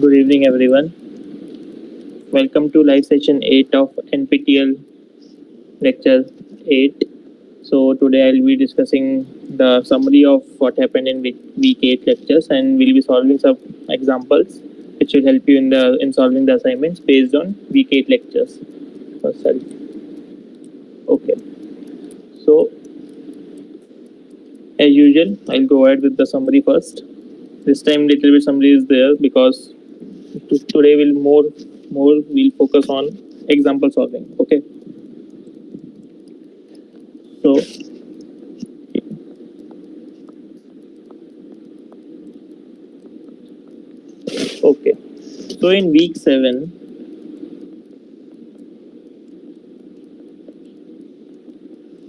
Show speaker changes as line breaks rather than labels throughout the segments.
Good evening, everyone. Welcome to live session 8 of NPTEL lecture 8. So today I'll be discussing the summary of what happened in week 8 lectures, and we'll be solving some examples which will help you in solving the assignments based on week 8 lectures. Oh, sorry. Okay. So as usual, I'll go ahead with the summary first. This time little bit summary is there because today we'll focus on example solving. Okay. So okay. So in week 7,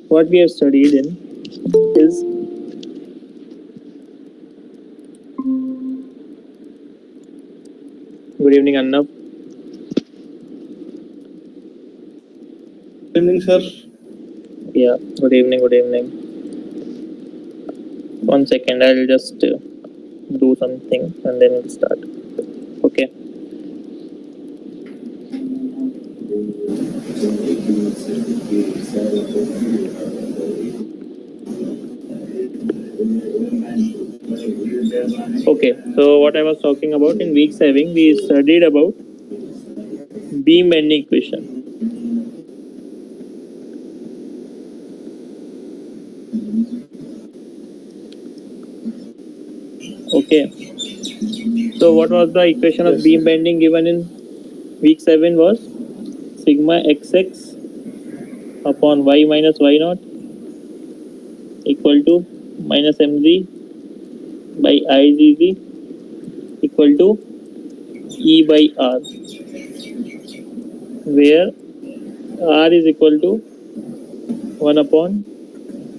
what we have studied in is good evening, Annav.
Good evening, sir.
Yeah, good evening, good evening. 1 second, I'll just do something and then we'll start. Okay. Okay, so what I was talking about in week 7, we studied about beam bending equation. Okay. So what was the equation of beam bending given in week 7 was sigma xx upon y minus y naught equal to minus mg by izz equal to E by R, where R is equal to 1 upon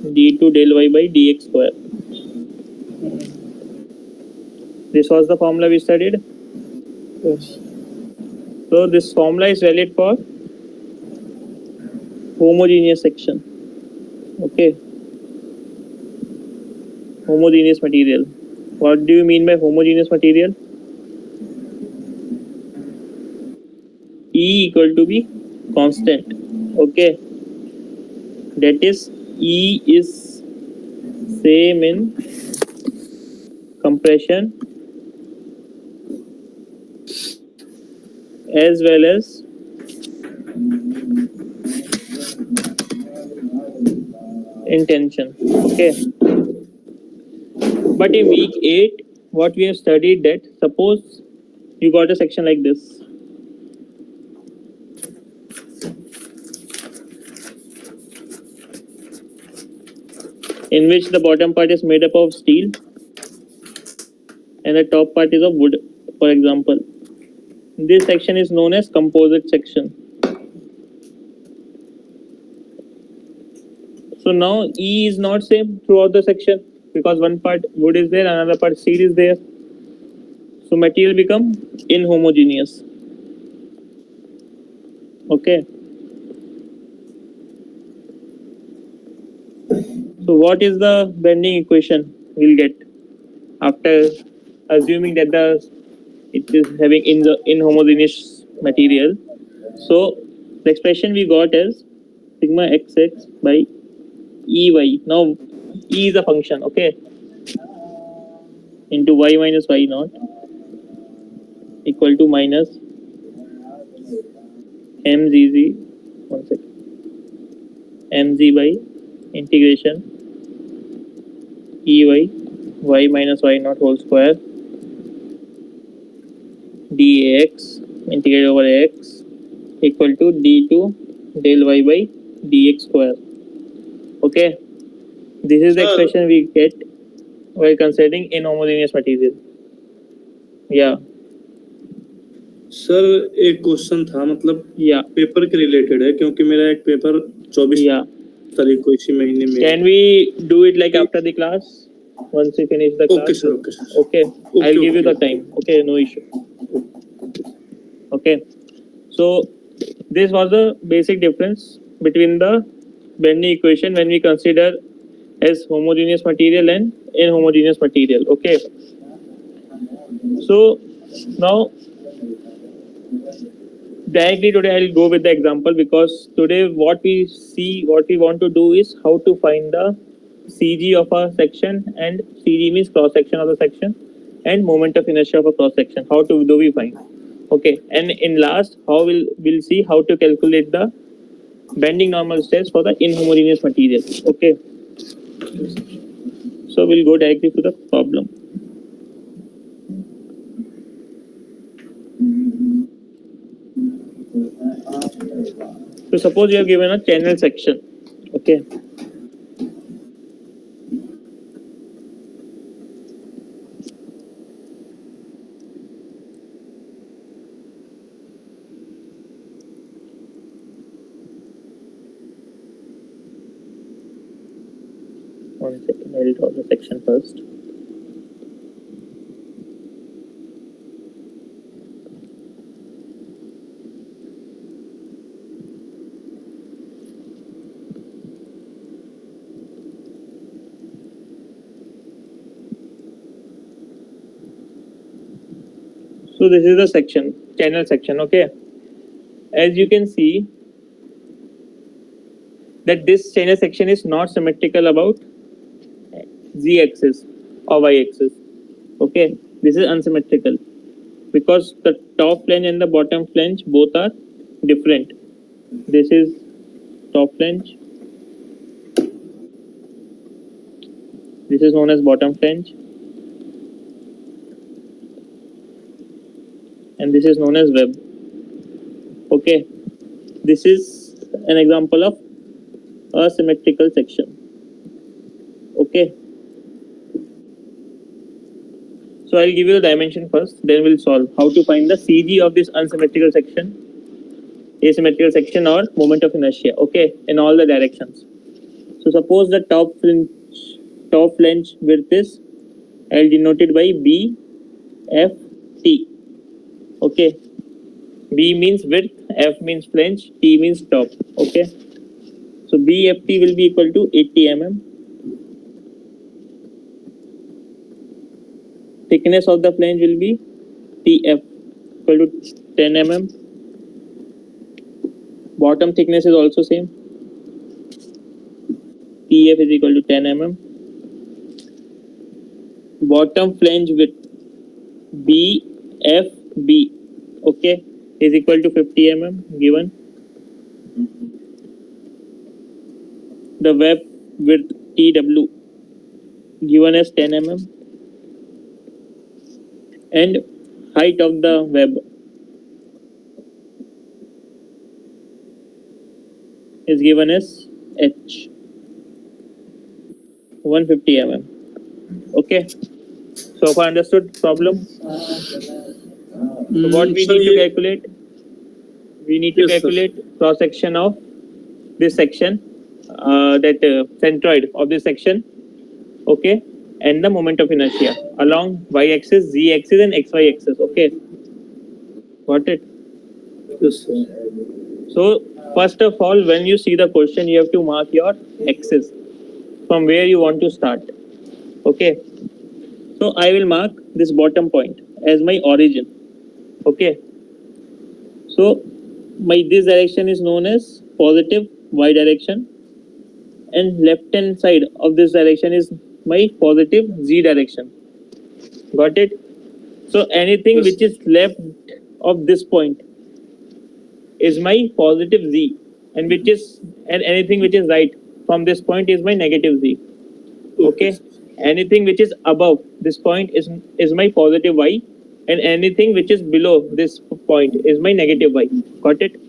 d2 del y by dx square. This was the formula we studied.
Yes.
So this formula is valid for homogeneous section. Okay. Homogeneous material. What do you mean by homogeneous material? E equal to be constant. Okay. That is E is same in compression as well as in tension. Okay. But in week 8, what we have studied that suppose you got a section like this. In which the bottom part is made up of steel and the top part is of wood, for example. This section is known as composite section. So now E is not same throughout the section because one part wood is there, another part steel is there. So material become inhomogeneous. Okay. So what is the bending equation we'll get after assuming that it is having inhomogeneous material? So the expression we got is sigma xx by ey. Now E is a function, okay, into y minus y naught equal to minus mgz, one second, mg by integration ey y minus y naught whole square dx integrated over x equal to d2 del y by dx square. Okay, this is the expression we get while considering inhomogeneous material. Yeah.
Sir एक question था, मतलब
Yeah.
Paper के related है, क्योंकि मेरा एक paper 24 तारीख को इसी महीने में.
Can we do it like after the class? Once we finish the class.
Okay, sir. Okay, sir.
Okay. I'll give you the time. Okay, no issue. Okay. So this was the basic difference between the bending equation when we consider as homogeneous material and inhomogeneous material. Okay. So Now, directly today I'll go with the example, because today what we want to do is how to find the CG of a section, and CG means cross section of the section, and moment of inertia of a cross section. How do we find? Okay, and in last, we'll see how to calculate the bending normal stress for the inhomogeneous material. Okay, so we'll go directly to the problem. So suppose you are given a channel section. Okay. One second, I'll draw the section first. So this is the section, channel section. Okay. As you can see that this channel section is not symmetrical about z-axis or y-axis. Okay, this is unsymmetrical because the top flange and the bottom flange both are different. This is top flange, this is known as bottom flange, and this is known as web. Okay, this is an example of a symmetrical section. Okay, so I'll give you the dimension first, then we'll solve how to find the CG of this unsymmetrical section, asymmetrical section, or moment of inertia. Okay, in all the directions. So suppose the top flange width is, I'll denote it by BFT. Okay, B means width, F means flange, T means top. Okay, so BFT will be equal to 80 mm. Thickness of the flange will be TF equal to 10 mm. Bottom thickness is also same. TF is equal to 10 mm. Bottom flange width BFB, okay, is equal to 50 mm given. The web width TW given as 10 mm, and height of the web is given as H, 150 mm. Okay, so far understood problem? So what we need to calculate? We need to calculate cross section of this section, centroid of this section. Okay, and the moment of inertia along y-axis, z-axis, and xy axis. Okay, got it?
Yes, sir.
So first of all, when you see the question, you have to mark your axis from where you want to start. Okay, so I will mark this bottom point as my origin. Okay, so this direction is known as positive y direction, and left hand side of this direction is my positive z direction. Got it? So anything which is left of this point is my positive z, and anything which is right from this point is my negative z. Okay, anything which is above this point is my positive y, and anything which is below this point is my negative y. Got it?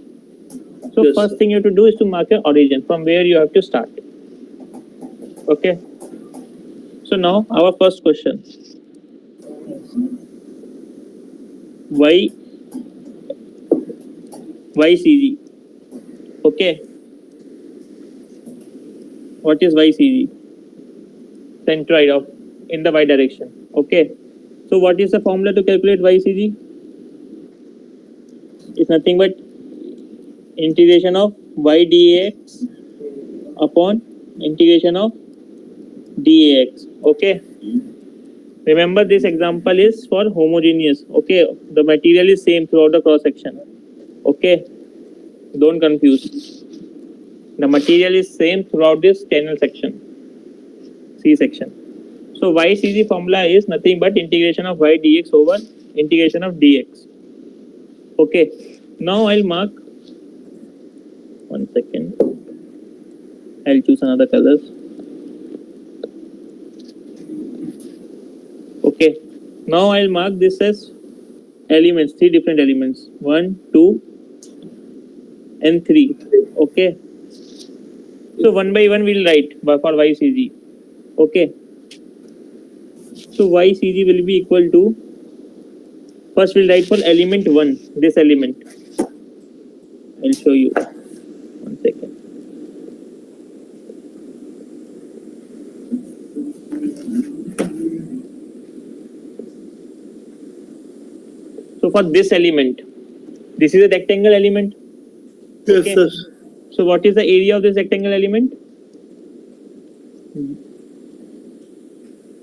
So
Yes,
first thing you have to do is to mark your origin from where you have to start. Okay, so now our first question, YCG. Okay, what is YCG? Centroid of in the y direction. Okay, so what is the formula to calculate YCG? It's nothing but integration of y dx upon integration of dx. Okay, Remember, this example is for homogeneous. Okay, the material is same throughout the cross section. Okay, don't confuse. The material is same throughout this channel section, C section. So YCG formula is nothing but integration of y dx over integration of dx. Okay, now I'll mark. 1 second. I'll choose another colors. Okay, now I'll mark this as elements, 3 different elements, 1, 2, and 3. Okay, so one by one we'll write for YCG. Okay, so YCG will be equal to, first we'll write for element 1, this element. I'll show you. 1 second. So for this element, this is a rectangle element.
Yes, sir.
So what is the area of this rectangle element?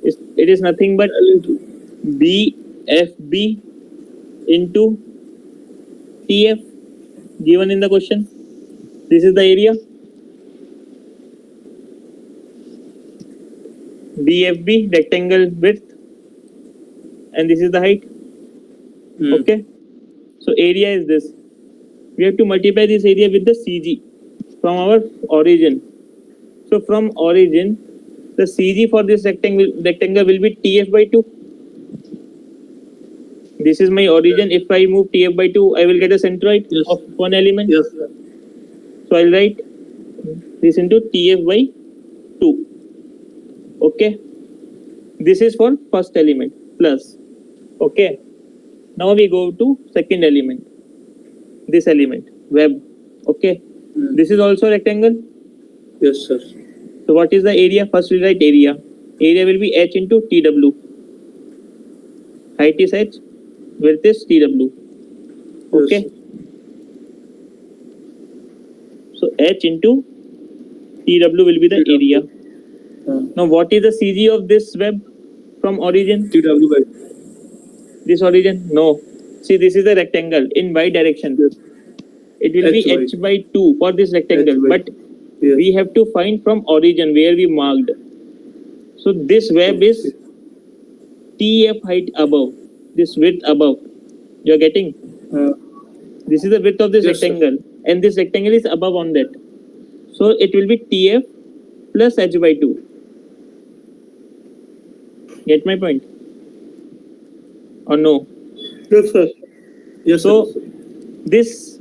It is nothing but BFB into TF given in the question. This is the area. BFB, rectangle width, and this is the height. Okay, so area is this. We have to multiply this area with the CG from our origin. So from origin, the CG for this rectangle will be TF by 2. This is my origin. If I move TF by 2, I will get a centroid of one element.
Yes, sir.
So I'll write this into TF by 2. Okay, this is for first element plus. Okay, now we go to second element, this element web. Okay, this is also rectangle.
Yes, sir.
So what is the area? First we write area. Area will be H into TW. Height is H, width is TW. Okay,
Yes.
so H into TW will be the area. Now what is the CG of this web from origin?
TW by
This origin? No. See, this is a rectangle in y direction.
Yes.
It will be
HY.
H by 2 for this rectangle.
HY.
But
Yes.
we have to find from origin where we marked. So this web is TF height above, this width above. You are getting? This is the width of this
Yes,
rectangle, and this rectangle is above on that. So it will be TF plus H by 2. Get my point? Or no?
Yes, sir. Yes,
So
sir.
this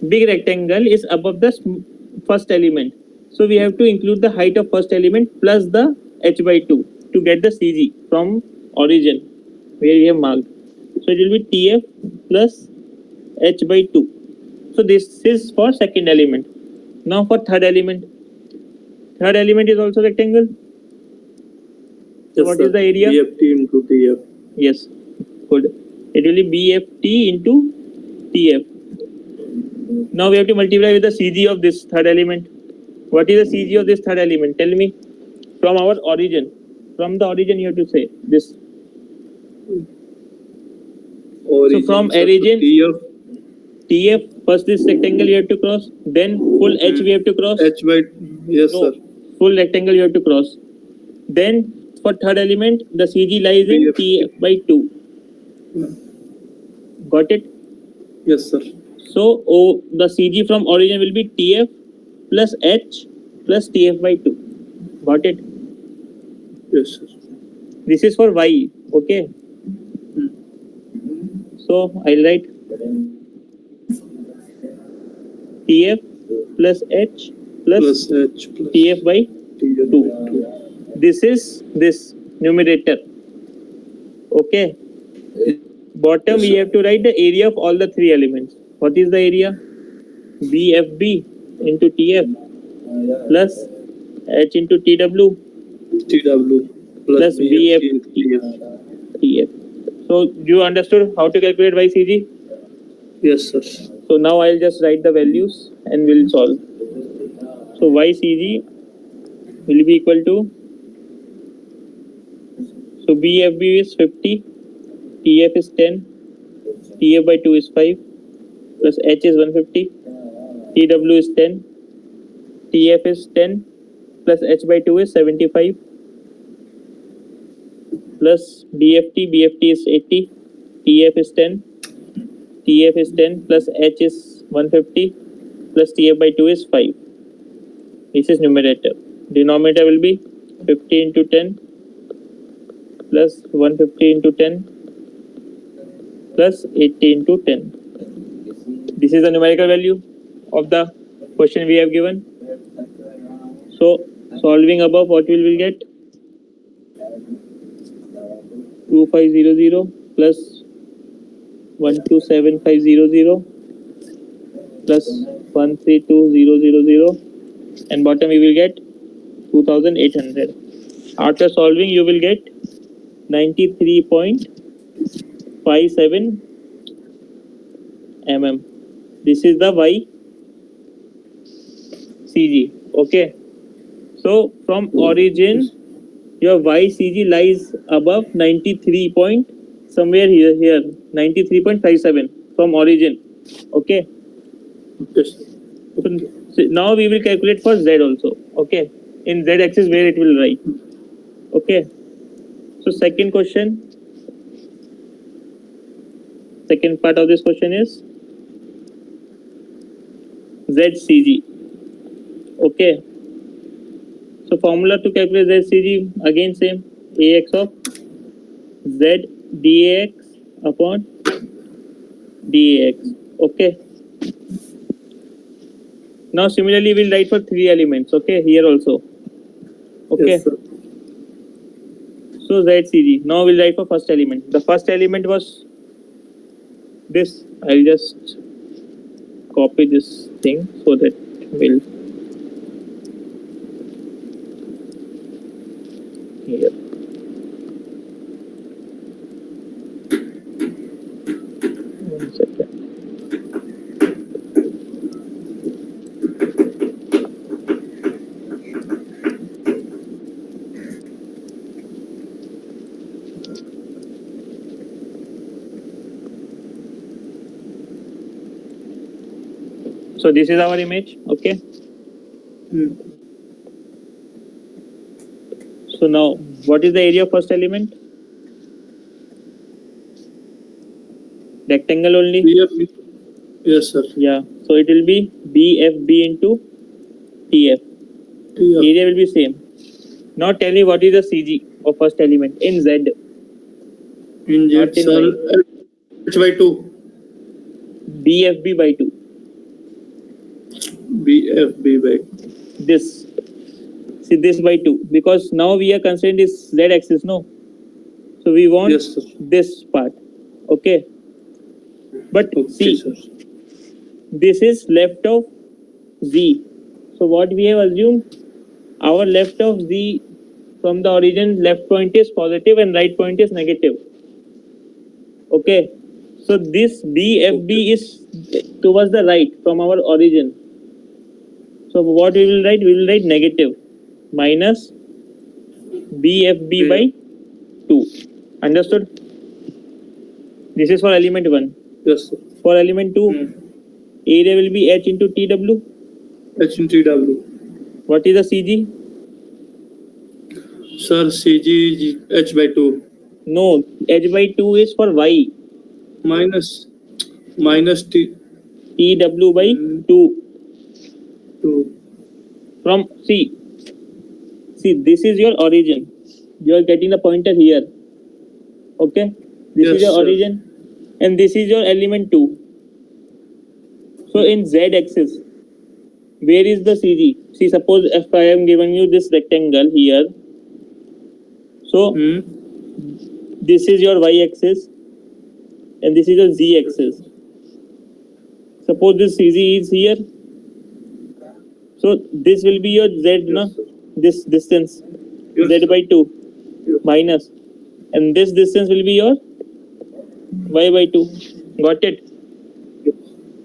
big rectangle is above the first element. So we have to include the height of first element plus the H by 2 to get the CG from origin where we have marked. So it will be TF plus H by 2. So this is for second element. Now for third element. Third element is also rectangle. So
Yes,
what
sir.
is the area?
BFT into TF.
Yes, good. It will be BFT into TF. Now we have to multiply with the CG of this third element. What is the CG of this third element? Tell me. From our origin. From the origin you have to say this.
Origin,
so from
sir.
origin,
TF.
TF, first this rectangle you have to cross. Then full H we have to cross.
H by, yes,
No,
sir.
full rectangle you have to cross. Then for third element, the CG lies in
BF.
TF by 2. Got it?
Yes, sir.
So the CG from origin will be TF plus H plus TF by 2. Got it?
Yes, sir.
This is for Y. Okay. So I'll write TF plus H plus
H plus
TF by
TF
2.
by 2.
This is this numerator. Okay. Bottom we have to write the area of all the 3 elements. What is the area? BFB into TF plus H into TW
TW
plus
BFT into
BFT
TF.
TF. So you understood how to calculate YCG?
Yes, sir.
So now I'll just write the values and we'll solve. So YCG will be equal to, So BFB is 50, TF is 10, TF by 2 is 5, plus H is 150, TW is 10, TF is 10, plus H by 2 is 75, plus BFT is 80, TF is 10, TF is 10, plus H is 150, plus TF by 2 is 5. This is numerator. Denominator will be 50 into 10 plus 150 into 10 plus 80 into 10. This is the numerical value of the question we have given. So solving above, what we will get? 2500 plus 127500 plus 132000, and bottom we will get 2800. After solving, you will get 93.57 mm. This is the YCG. Okay. So from origin, your YCG lies above 93 point somewhere here 93.57 from origin. Okay.
Yes.
So now we will calculate for Z also. Okay. In Z axis where it will lie. Okay. So second question. Second part of this question is ZCG. Okay. So formula to calculate ZCG, again same, AX of Z dAX upon dAX. Okay. Now similarly we'll write for 3 elements. Okay, here also. Okay.
Yes, sir.
So ZCG. Now we'll write for first element. The first element was this. I'll just copy this thing so that we'll here. One second. So this is our image. Okay. So now, what is the area of first element? Rectangle only?
BFB. Yes, sir.
Yeah. So it will be BFB into TF.
Yeah.
Area will be same. Now tell me what is the CG of first element in Z.
In
Not
Z,
in
sir,
Y.
H by 2.
BFB by 2.
BFB by
This. See this by 2. Because now we are considering this Z axis, no? So we want
Yes, sir.
this part. Okay. But
Okay,
see,
sir.
this is left of Z. So what we have assumed, our left of Z from the origin, left point is positive and right point is negative. Okay. So this BFB is towards the right from our origin. So what we will write? We will write negative minus BFB by 2. Understood? This is for element 1.
Yes, sir.
For element 2, area will be H into TW.
H into TW.
What is the CG?
Sir, CG H by 2.
No, H by 2 is for Y.
Minus T.
TW by 2.
2.
From see, this is your origin. You are getting the pointer here. Okay, this is
Yes,
your
sir.
origin, and this is your element 2. So in Z axis, where is the CG? See, suppose if I am giving you this rectangle here, so this is your Y axis, and this is your Z axis. Suppose this CG is here, so this will be your Z,
Yes,
na?
sir.
This distance,
Yes,
Z
sir.
by 2
Yes.
minus, and this distance will be your Y by 2. Got it?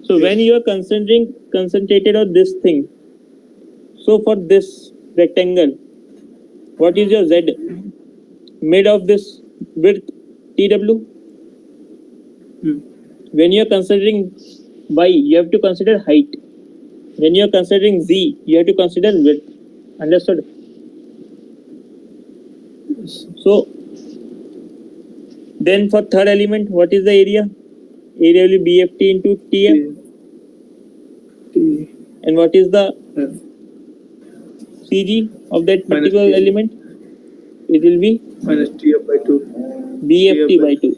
So
Yes.
when you are concentrated on this thing, so for this rectangle, what is your Z? mid of this width TW. When you are considering Y, you have to consider height. When you are considering Z, you have to consider width. Understood? So then for third element, what is the area? Area will be BFT into TF. And what is the CG of that particular element? It will be
minus TF by 2.
BFT by 2.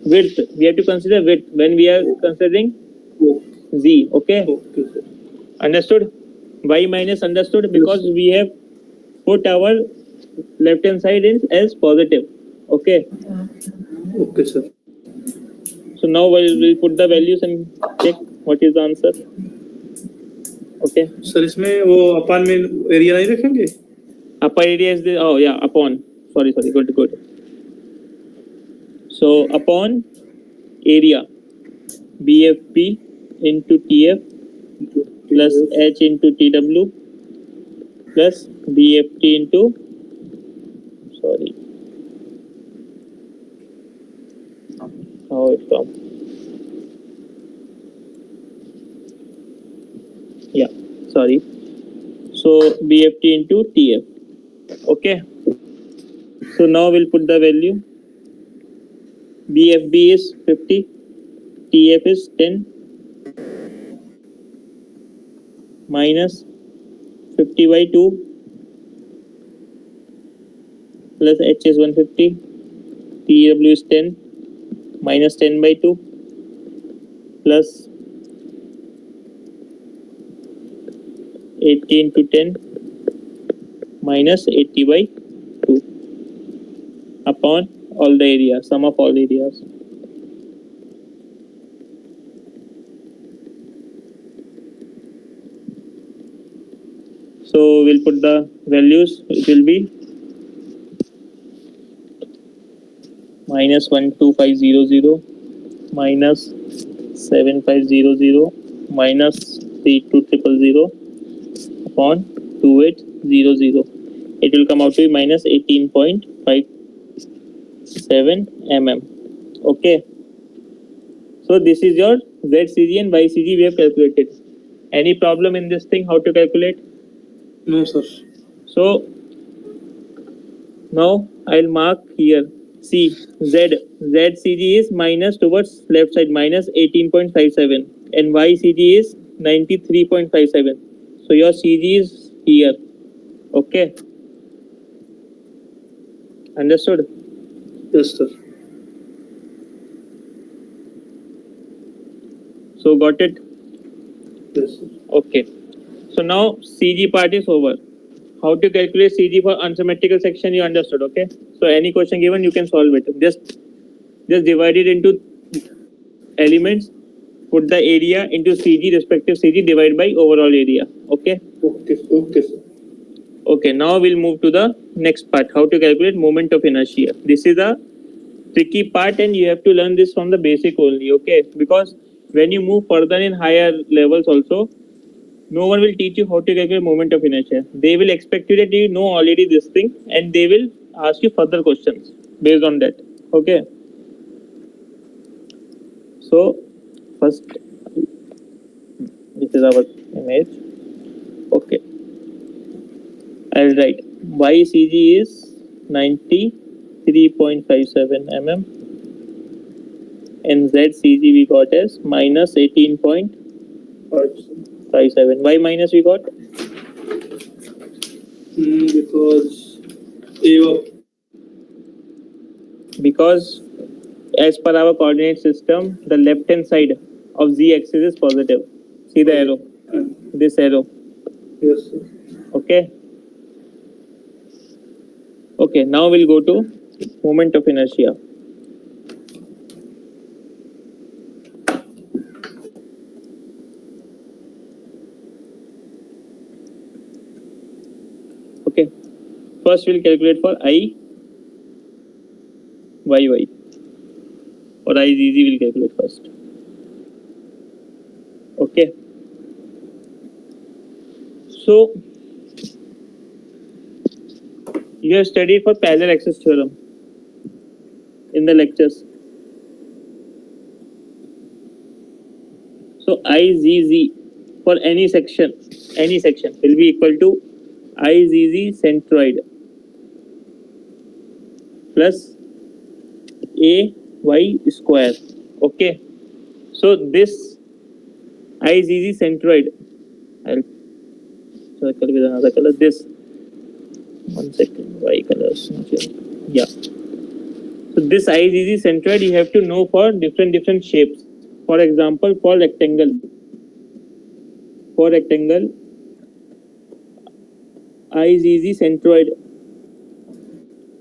Width. We have to consider width when we are considering Z. Okay?
Okay, sir.
Understood? Y minus understood because we have put our left hand side in as positive. Okay?
Okay, sir.
So now we'll put the values and check what is the answer. Okay.
Sir इसमें वो अपान में area नहीं रखेंगे?
Upper area is the upon. Sorry. Good. So upon area BFP into TF plus H into TW plus BFT into how it comes. So BFT into TF. Okay. So now we'll put the value. BFB is 50, TF is 10 minus 50 by 2 plus H is 150, TW is 10 minus 10 by 2 plus 80 into 10 minus 80 by 2 upon all the areas, sum of all areas. So we'll put the values. It will be minus 12500 minus 7500 minus 32000 upon 2800. It will come out to be minus 18.57 mm. Okay. So this is your ZCG and YCG we have calculated. Any problem in this thing? How to calculate?
No, sir.
So now I'll mark here. See, ZCG is minus towards left side minus 18.57 and YCG is 93.57. So your CG is here. Okay. Understood?
Yes, sir.
So got it?
Yes, sir.
Okay. So now CG part is over. How to calculate CG for unsymmetrical section you understood, okay? So any question given you can solve it. Just divide it into elements, put the area into CG, respective CG, divide by overall area, okay?
Okay, sir.
Okay, now we'll move to the next part, how to calculate moment of inertia. This is a tricky part and you have to learn this from the basic only, okay? Because when you move further in higher levels also, no one will teach you how to calculate moment of inertia. They will expect you that you know already this thing and they will ask you further questions based on that, okay? So first, this is our image, okay? I'll write YCG is 93.57 mm and ZCG we got as minus 18.57. Why minus we got? Because as per our coordinate system, the left hand side of Z axis is positive. See the arrow, this arrow.
Yes, sir.
Okay. Okay, now we'll go to moment of inertia. Okay, first we'll calculate for IYY or IZZ we'll calculate first. Okay, so you have studied for parallel axis theorem. in the lectures. So IZZ for any section will be equal to IZZ centroid plus AY square. Okay. So this IZZ centroid, I'll circle with another color. This, one second, Y colors. Yeah. So this IZZ centroid you have to know for different shapes. For example, for rectangle, IZZ centroid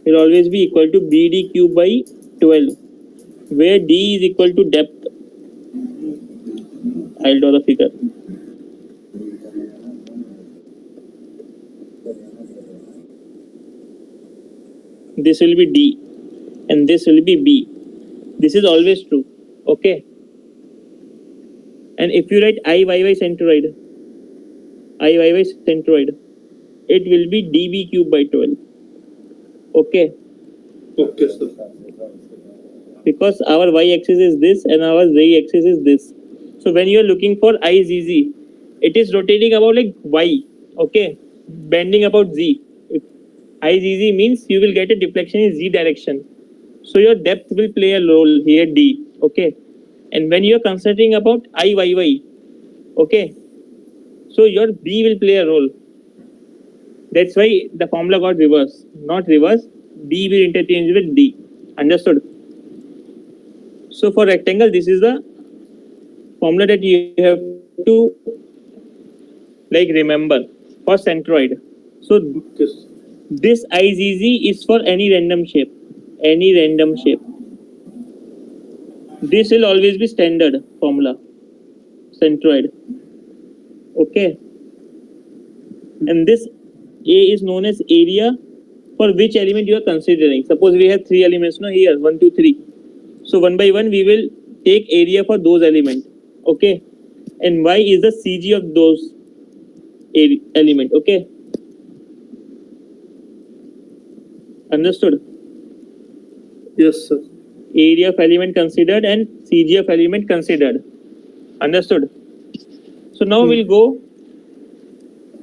will always be equal to BD cube by 12, where D is equal to depth. I'll draw the figure. This will be D and this will be B. This is always true. Okay. And if you write IYY centroid, it will be DB cube by 12. Okay.
Okay, sir.
Because our y-axis is this and our z-axis is this. So when you are looking for IZZ, it is rotating about like y. Okay. Bending about z. IZZ means you will get a deflection in z direction. So your depth will play a role here, D. Okay. And when you are considering about IYY, okay, so your B will play a role. That's why the formula got reversed. Not reverse. B will interchange with D. Understood? So for rectangle, this is the formula that you have to like remember for centroid. So this IZZ is for any random shape. This will always be standard formula. Centroid. Okay. And this A is known as area for which element you are considering. Suppose we have 3 elements now here, 1, 2, 3. So one by one we will take area for those elements. Okay. And Y is the CG of those element. Okay. Understood?
Yes, sir.
Area of element considered and CG of element considered. Understood? So now we'll go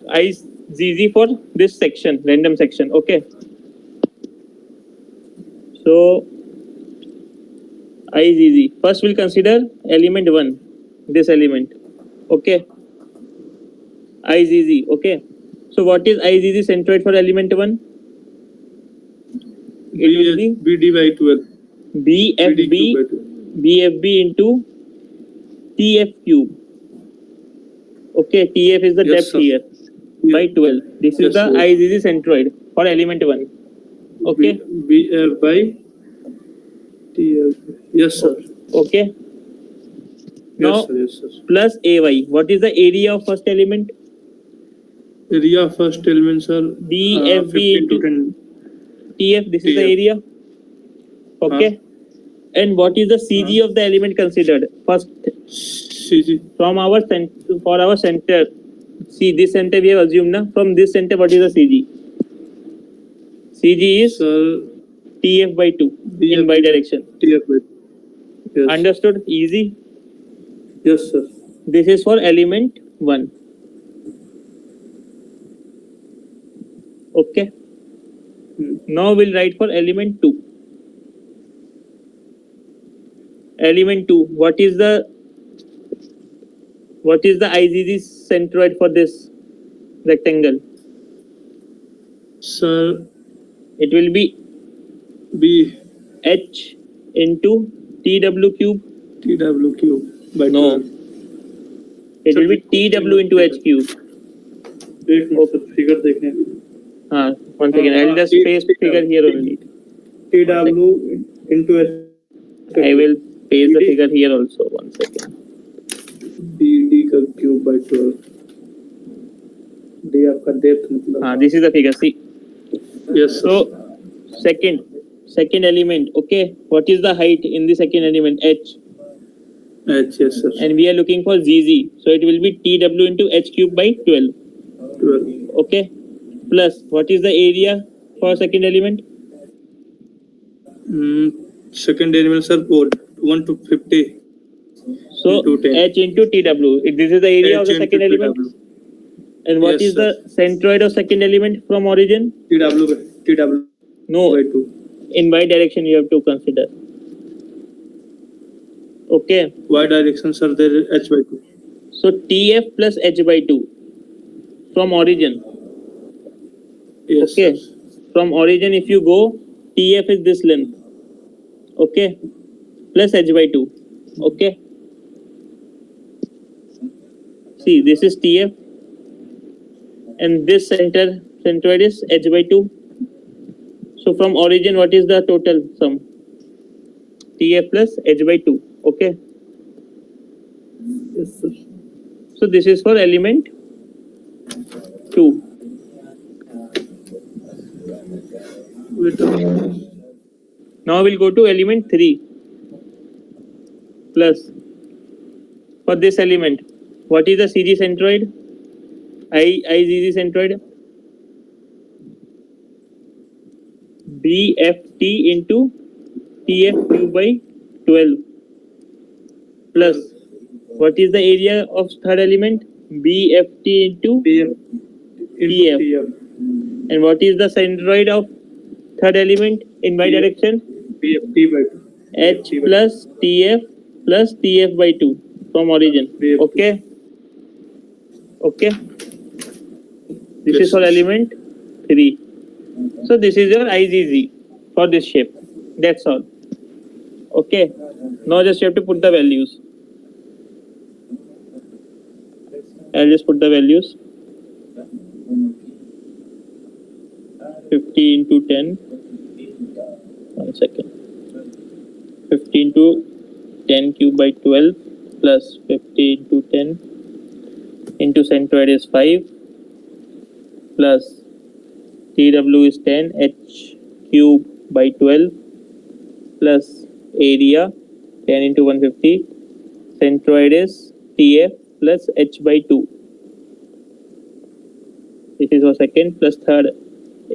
IZZ for this section, random section. Okay. So IZZ. First we'll consider element 1. This element. Okay. IZZ. Okay. So what is IZZ centroid for element 1? It will be
BD by 12.
BFB into TF cube. Okay, TF is the depth here by 12. This is the IZZ centroid for element 1. Okay.
BF by TF. Yes, sir.
Okay. Now
yes, sir.
Plus AY. What is the area of first element?
Area of first element, sir.
BFB into
10.
TF. This is the area. Okay. And what is the CG of the element considered? First,
CG.
From our for our center. See, this center we have assumed na. From this center, what is the CG? CG is TF by 2 in y direction.
TF by 2. Yes.
Understood? Easy?
Yes, sir.
This is for element 1. Okay. Now we'll write for element 2. Element 2. What is the IZZ centroid for this rectangle?
Sir,
it will be
B
H into TW cube.
TW cube by 12.
No. It will be TW into H cube.
Figure देखने.
One second. I'll just paste figure here only.
TW into H.
I will paste the figure here also. One second.
D का cube by 12. D आपका depth मतलब.
This is the figure. See.
Yes.
So second element. Okay. What is the height in the second element? H.
H, yes, sir.
And we are looking for ZZ. So it will be TW into H cube by 12.
12.
Okay. Plus, what is the area for second element?
second element, sir, 1 to 50.
So
into 10.
H into TW. This is the area of the second element. And what is the centroid of second element from origin?
TW
No,
by 2.
in y direction you have to consider. Okay.
Y direction, sir, there is H by 2.
So TF plus H by 2 from origin.
Yes,
okay.
sir.
From origin, if you go, TF is this length. Okay. Plus H by 2. Okay. See, this is TF. And this centroid is H by 2. So from origin, what is the total sum? TF plus H by 2. Okay.
Yes, sir.
So this is for element 2.
Wait a minute.
Now we'll go to element 3. Plus, for this element, what is the CG centroid? IZZ centroid? BFT into TF by 12. Plus, what is the area of third element? BFT into TF. And what is the centroid of third element in y direction?
BFT by 2.
H plus TF by 2 from origin.
BFT.
Okay. Okay. This is for element 3. So this is your IZZ for this shape. That's all. Okay. Now just you have to put the values. I'll just put the values. 50 into 10. 1 second. 50 into 10 cube by 12 plus 50 into 10 into centroid is 5 plus TW is 10 H cube by 12 plus area 10 into 150. Centroid is TF plus H by 2. This is for second plus third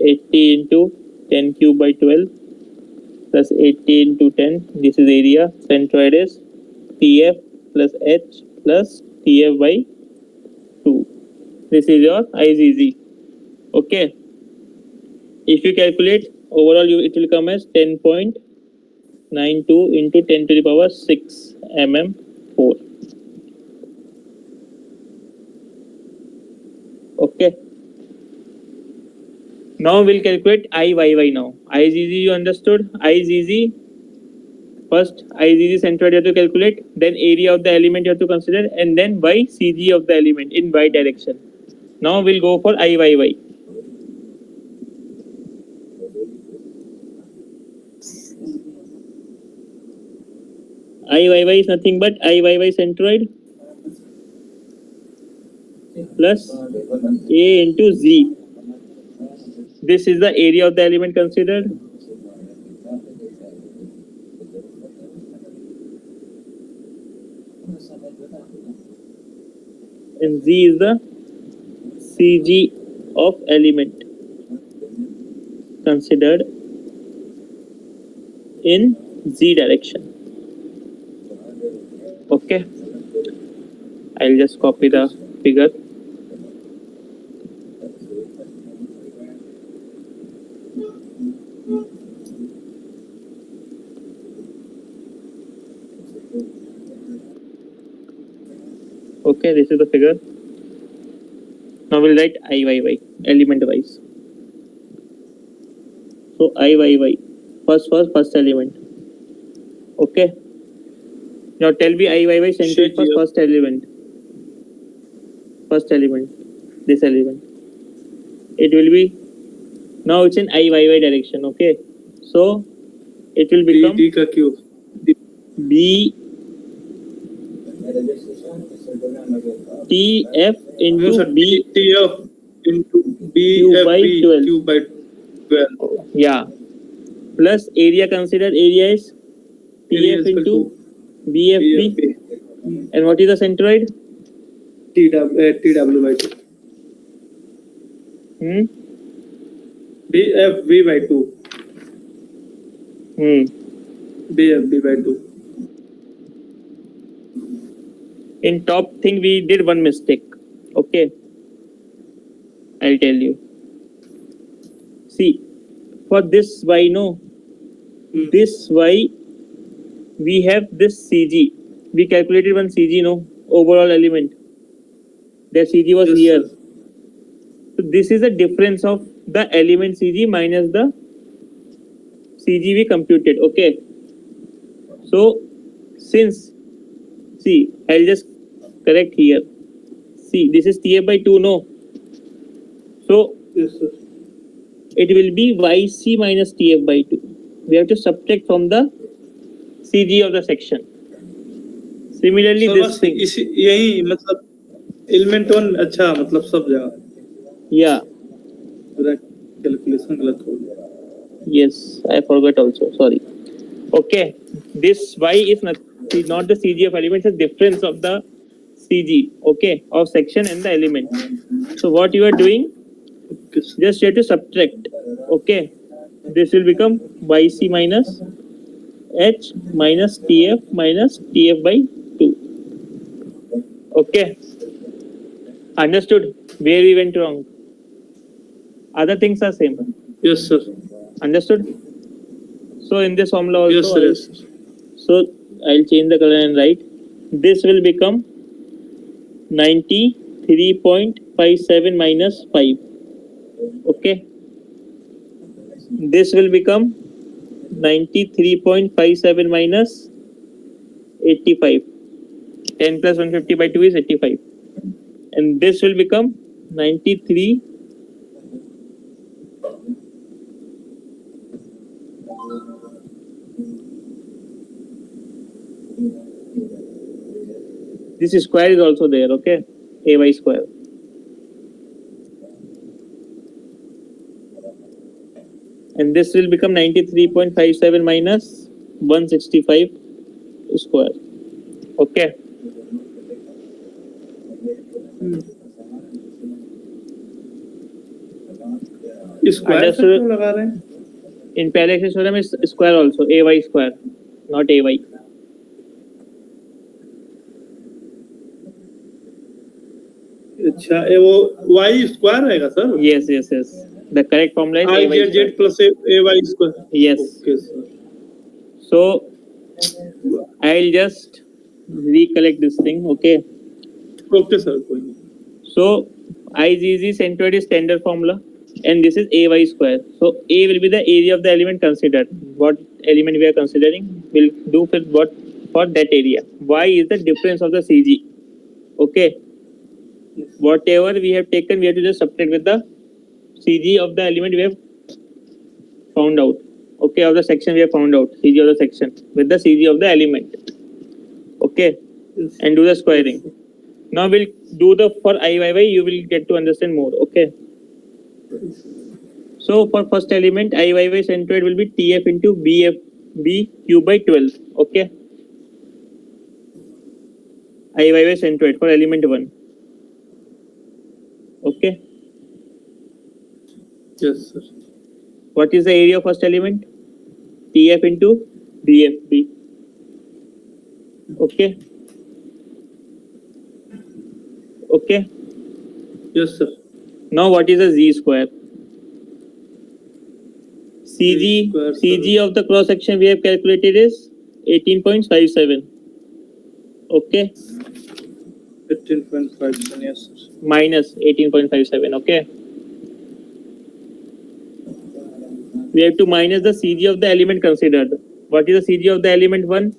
80 into 10 cube by 12 plus 80 into 10. This is area. Centroid is TF plus H plus TF by 2. This is your IZZ. Okay. If you calculate overall, it will come as 10.92 into 10 to the power 6 mm4. Okay. Now we'll calculate IYY now. IZZ you understood? IZZ, first IZZ centroid you have to calculate, then area of the element you have to consider, and then YCG of the element in Y direction. Now we'll go for IYY. IYY is nothing but IYY centroid plus A into Z. This is the area of the element considered. And Z is the CG of element considered in Z direction. Okay. I'll just copy the figure. Okay, this is the figure. Now we'll write IYY element wise. So IYY first element. Okay. Now tell me IYY centroid for first element. First element. This element. It will be, now it's in IYY direction. Okay. So it will become
D ka cube.
B TF into B
TF into
Q by 12.
Q by 12.
Yeah. Plus area considered, area is TF into BFB. And what is the centroid?
TW by 2. BFB by 2. BFB by 2.
In top thing, we did one mistake. Okay, I'll tell you. See, for this y, no, this y, we have this CG. We calculated one CG, no, overall element. Their CG was here.
Sir.
So this is the difference of the element CG minus the CG we computed. Okay. So since, see, I'll just correct here. See, this is TF by 2, no. So
Yes, sir.
it will be YC minus TF by 2. We have to subtract from the CG of the section. Similarly,
sir
this
बस
thing.
यही मतलब element 1 अच्छा मतलब सब जगह.
Yeah.
Calculation गलत हो गया.
Yes, I forgot also. Sorry. Okay, this Y is not the CG of element, it's the difference of the CG, okay, of section and the element. So what you are doing, just you have to subtract, okay. This will become YC minus H minus TF by 2. Okay. Understood where we went wrong? Other things are same.
Yes, sir.
Understood? So in this formula also,
Yes, sir. Yes, sir.
So I'll change the color and write. This will become 93.57 minus 5. Okay. This will become 93.57 minus 85. 10 plus 150 by 2 is 85. And this will become 93. This square is also there, okay? AY square. And this will become 93.57 minus 165 square. Okay.
Square क्यों लगा रहे हैं?
In पहले exercise theorem is square also, AY square, not AY.
अच्छा, वो y square रहेगा sir?
Yes. The correct formula is
IZZ plus AY square.
Yes.
Okay, sir.
So I'll just recollect this thing, okay?
Okay, sir.
So IZZ centroid is standard formula, and this is AY square. So A will be the area of the element considered. What element we are considering will do for that area. Y is the difference of the CG. Okay. Whatever we have taken, we have to just subtract with the CG of the element we have found out. Okay, of the section we have found out. CG of the section with the CG of the element. Okay, and do the squaring. Now we'll do the for IYY. You will get to understand more. Okay. So for first element, IYY centroid will be TF into BFB cube by 12. Okay. IYY centroid for element 1. Okay.
Yes, sir.
What is the area of first element? TF into BFB. Okay. Okay.
Yes, sir.
Now what is a Z square? CG of the cross section we have calculated is 18.57. Okay.
18.57, yes, sir.
Minus 18.57. Okay. We have to minus the CG of the element considered. What is the CG of the element 1?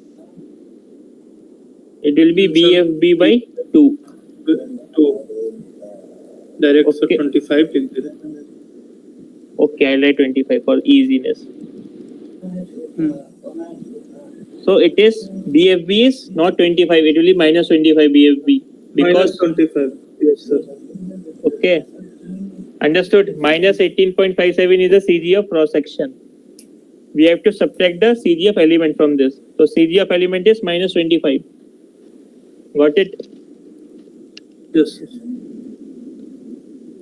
It will be BFB by 2.
2. Direct,
Okay.
sir, 25.
Okay, I'll write 25 for easiness. So it is BFB is not 25. It will be minus 25 BFB. Because
minus 25. Yes, sir.
Okay. Understood. Minus 18.57 is the CG of cross section. We have to subtract the CG of element from this. So CG of element is minus 25. Got it?
Yes, sir.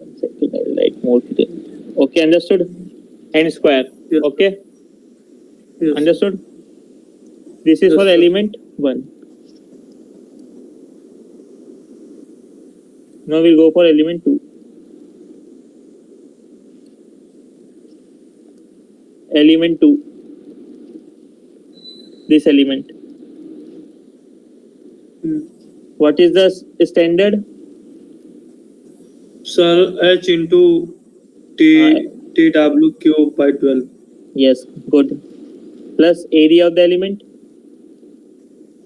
One second, I will write more detail. Okay, understood? And square.
Yes.
Okay.
Yes.
Understood? This is
Yes,
for
sir.
element 1. Now we'll go for element 2. Element 2. This element. What is the standard?
Sir, H into TW cube by 12.
Yes, good. Plus area of the element?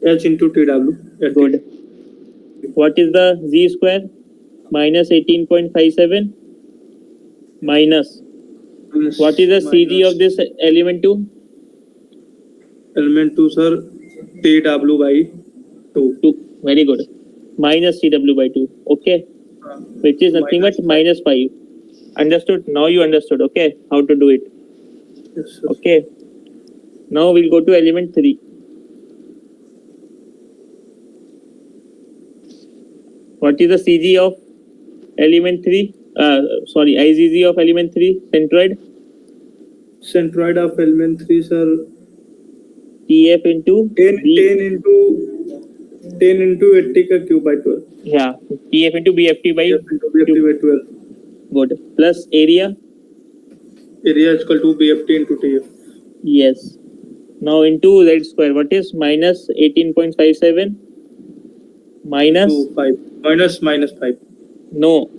H into TW.
Good. What is the z square? Minus 18.57 minus. What is the CG of this element 2?
Element 2, sir, TW by 2.
2. Very good. Minus TW by 2. Okay. Which is nothing but minus 5. Understood? Now you understood. Okay. How to do it.
Yes, sir.
Okay. Now we'll go to element 3. What is the CG of element 3? IZZ of element 3? Centroid?
Centroid of element 3, sir.
TF into
10 into 80 का cube by 12.
Yeah. TF into BFT by
BFT by 12.
Good. Plus area?
Area is equal to BFT into TF.
Yes. Now into Z square. What is minus 18.57? Minus
5. Minus 5.
No.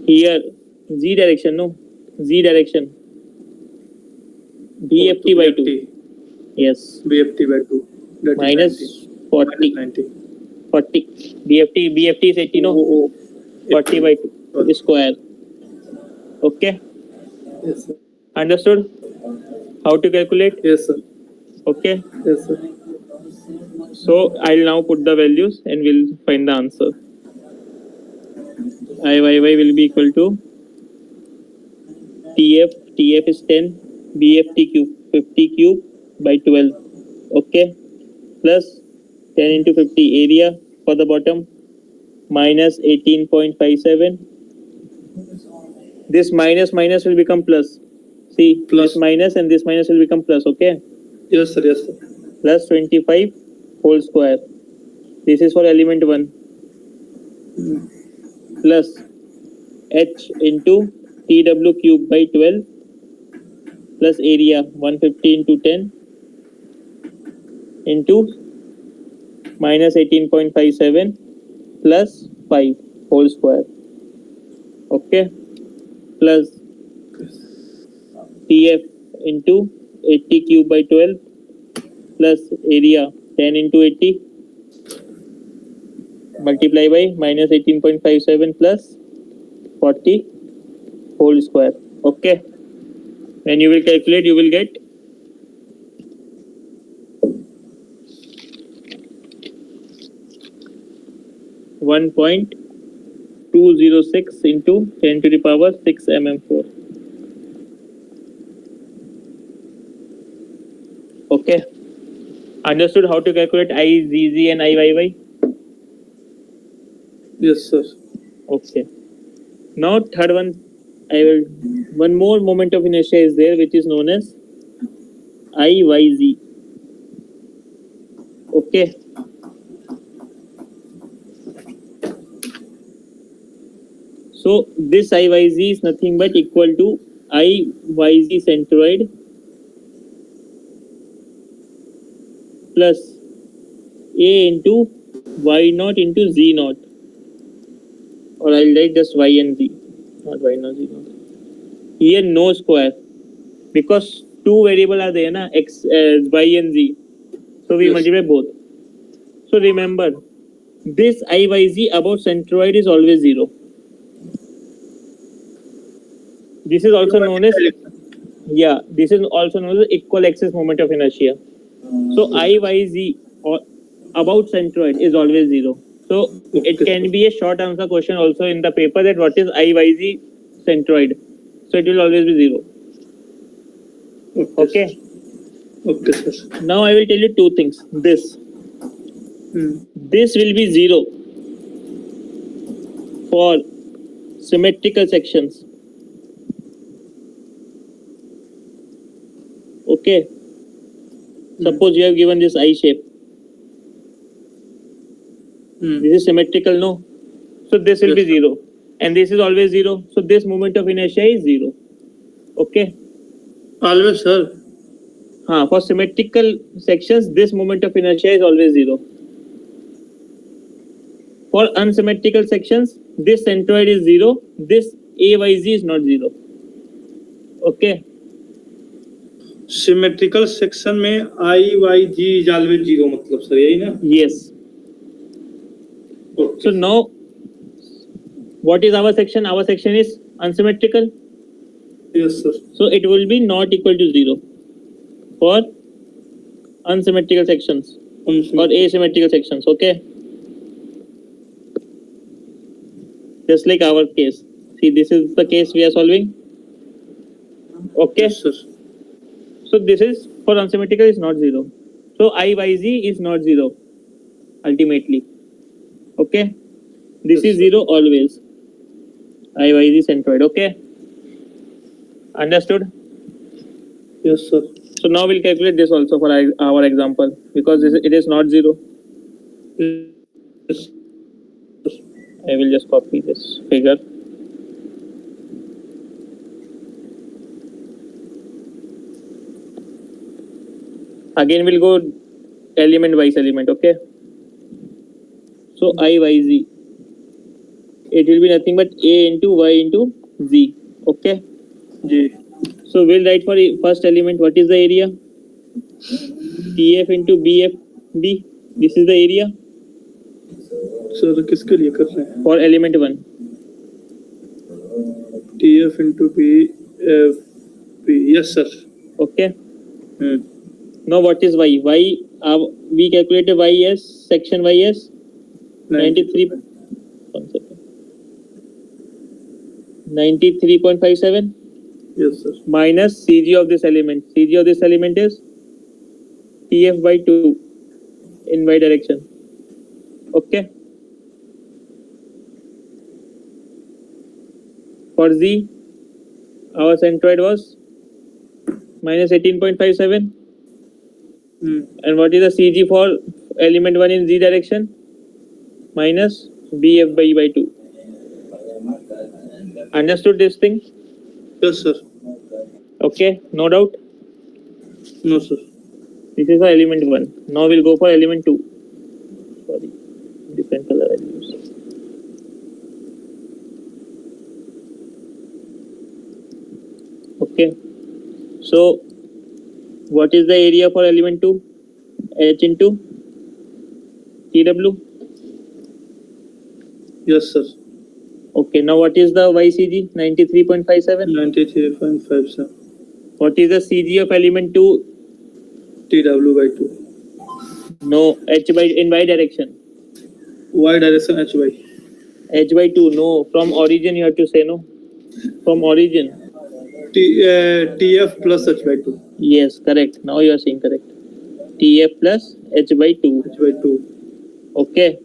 Here Z direction. No. Z direction. BFT by 2. Yes.
BFT by 2. That
minus
is
40.
90.
40. BFT is 80. No. 40 by 2 square. Okay.
Yes, sir.
Understood? How to calculate?
Yes, sir.
Okay.
Yes, sir.
So I'll now put the values and we'll find the answer. IYY will be equal to TF is 10, BFT cube 50 cube by 12. Okay. Plus 10 into 50 area for the bottom minus 18.57. This minus will become plus. See, plus minus and this minus will become plus. Okay.
Yes, sir. Yes, sir.
Plus 25 whole square. This is for element 1. Plus H into TW cube by 12 plus area 150 into 10 into minus 18.57 plus 5 whole square. Okay. Plus TF into 80 cube by 12 plus area 10 into 80 multiply by minus 18.57 plus 40 whole square. Okay. When you will calculate, you will get 1.206 into 10 to the power 6 mm4. Okay. Understood how to calculate IZZ and IYY?
Yes, sir.
Okay. Now third one, one more moment of inertia is there, which is known as IYZ. Okay. So this IYZ is nothing but equal to IYZ centroid plus A into Y naught into Z naught. Or I'll write just Y and Z. Not Y naught, Z naught. Here no square. Because two variables are there, na? X, Y and Z. So we multiply both. So remember, this IYZ about centroid is always 0. This is also known as equal axis moment of inertia. So IYZ or about centroid is always 0. So it can be a short answer question also in the paper that what is IYZ centroid. So it will always be 0. Okay.
Okay, sir.
Now I will tell you two things. This will be 0 for symmetrical sections. Okay. Suppose you have given this I shape. This is symmetrical, no? So this will be 0. And this is always 0. So this moment of inertia is 0. Okay?
Always, sir.
For symmetrical sections, this moment of inertia is always 0. For unsymmetrical sections, this centroid is 0. This AYZ is not 0. Okay?
Symmetrical section में IYG is always 0 मतलब sir यही ना?
Yes.
Okay.
So now, what is our section? Our section is unsymmetrical.
Yes, sir.
So it will be not equal to 0 for unsymmetrical sections or asymmetrical sections. Okay? Just like our case. See, this is the case we are solving. Okay?
Yes, sir.
So this is for unsymmetrical is not 0. So IYZ is not 0 ultimately. Okay? This is 0 always. IYZ centroid. Okay? Understood?
Yes, sir.
So now we'll calculate this also for our example because it is not 0.
Yes.
I will just copy this figure. Again, we'll go element wise element. Okay? So IYZ, it will be nothing but A into Y into Z. Okay?
जी.
So we'll write for first element what is the area? TF into BFB. This is the area.
Sir किसके लिए कर रहे हैं?
For element 1.
TF into BFB. Yes, sir.
Okay. Now what is Y? Y, we calculated Y as section Y as 93. 93.57.
Yes, sir.
Minus CG of this element. CG of this element is TF by 2 in Y direction. Okay. For Z, our centroid was minus 18.57. And what is the CG for element 1 in Z direction? Minus BF by 2. Understood this thing?
Yes, sir.
Okay, no doubt?
No, sir.
This is for element 1. Now we'll go for element 2. Sorry, different color I use. Okay. So, what is the area for element 2? H into TW?
Yes, sir.
Okay, now what is the YCG? 93.57?
93.57.
What is the CG of element 2?
TW by 2.
No, H by in Y direction.
Y direction H by.
H by 2, no. From origin you have to say no. From origin.
TF plus H by 2.
Yes, correct. Now you are saying correct. TF plus H by 2.
H by 2.
Okay.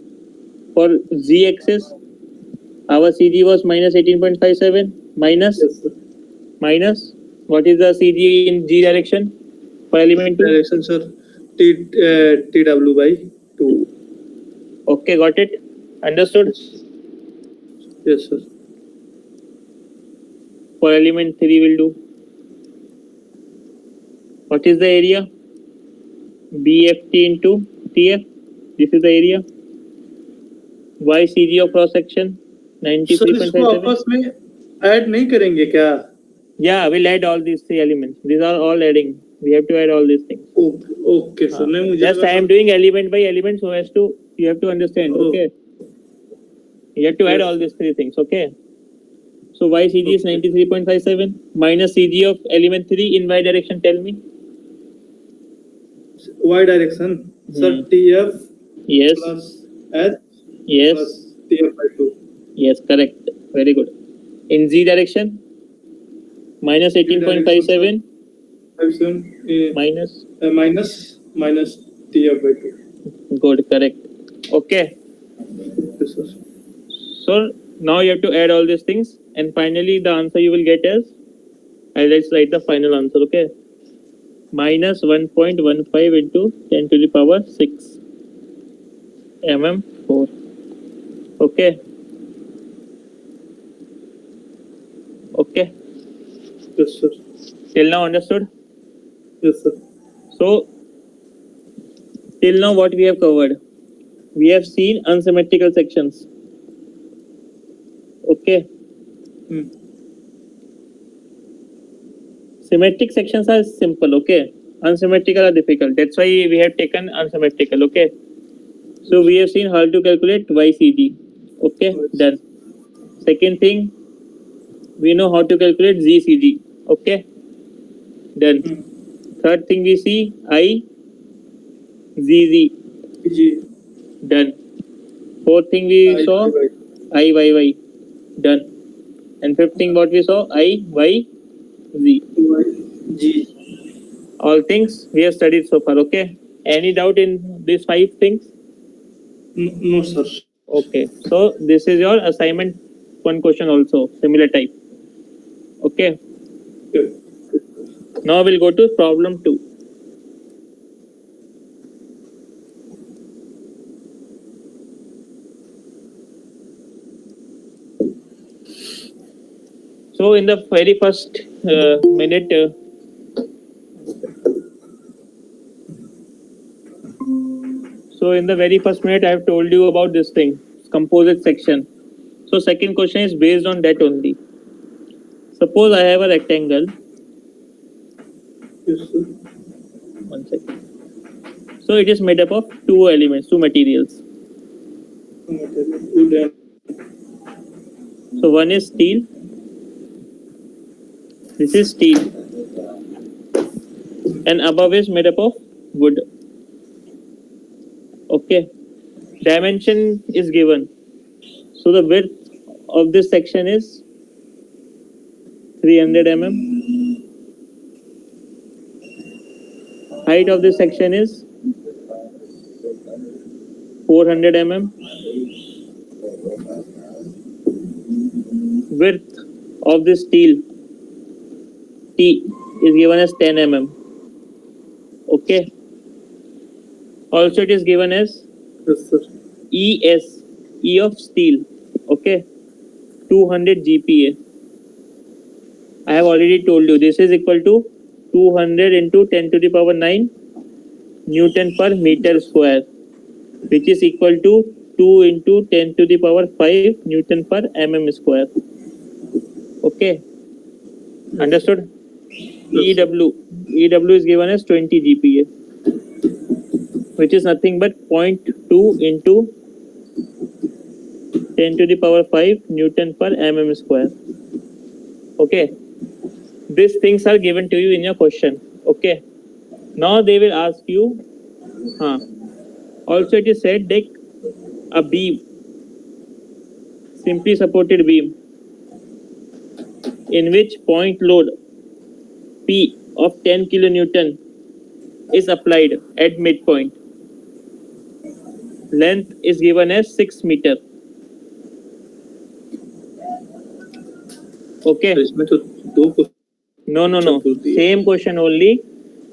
For Z axis, our CG was minus 18.57. Minus?
Yes, sir.
Minus? What is the CG in G direction? For element 2?
Direction, sir. TW by 2.
Okay, got it? Understood?
Yes, sir.
For element 3 will do. What is the area? BFT into TF. This is the area. YCG of cross section 93.57.
Add नहीं करेंगे क्या?
Yeah, we'll add all these 3 elements. These are all adding. We have to add all these things.
Okay, sir.
Just I am doing element by element so as to you have to understand. Okay. You have to add all these 3 things. Okay. So YCG is 93.57 minus CG of element 3 in Y direction. Tell me.
Y direction. Sir, TF.
Yes.
Plus H.
Yes.
Plus TF by 2.
Yes, correct. Very good. In Z direction, minus 18.57 minus
TF by 2.
Good, correct. Okay.
Yes, sir.
So now you have to add all these things, and finally the answer you will get is, I'll just write the final answer. Okay. minus 1.15 into 10 to the power 6 mm4. Okay. Okay.
Yes, sir.
Till now understood?
Yes, sir.
So, till now what we have covered? We have seen unsymmetrical sections. Okay. Symmetric sections are simple, okay. Unsymmetrical are difficult. That's why we have taken unsymmetrical, okay. So we have seen how to calculate YCG. Okay, done. Second thing, we know how to calculate ZCG. Okay, done. Third thing we see IZZ. Done. Fourth thing we saw IYY. Done. And fifth thing what we saw IYZ. All things we have studied so far. Okay. Any doubt in these 5 things?
No, sir.
Okay. So this is your assignment 1 question also, similar type. Okay.
Okay.
Now we'll go to problem 2. So in the very first minute, I have told you about this thing, composite section. So second question is based on that only. Suppose I have a rectangle.
Yes, sir.
1 second. So it is made up of 2 elements, 2 materials. So one is steel. This is steel. And above is made up of wood. Okay. Dimension is given. So the width of this section is 300 mm. Height of this section is 400 mm. Width of this steel T is given as 10 mm. Okay. Also it is given as
Yes, sir.
ES, E of steel. Okay. 200 GPa. I have already told you this is equal to 200 into 10 to the power 9 Newton per meter square, which is equal to 2 into 10 to the power 5 Newton per mm square. Okay. Understood? EW. EW is given as 20 GPa, which is nothing but 0.2 into 10 to the power 5 Newton per mm square. Okay. These things are given to you in your question. Okay. Now they will ask you, also it is said that a beam, simply supported beam, in which point load P of 10 kilonewton is applied at midpoint. Length is given as 6 meter. Okay. No. Same question only.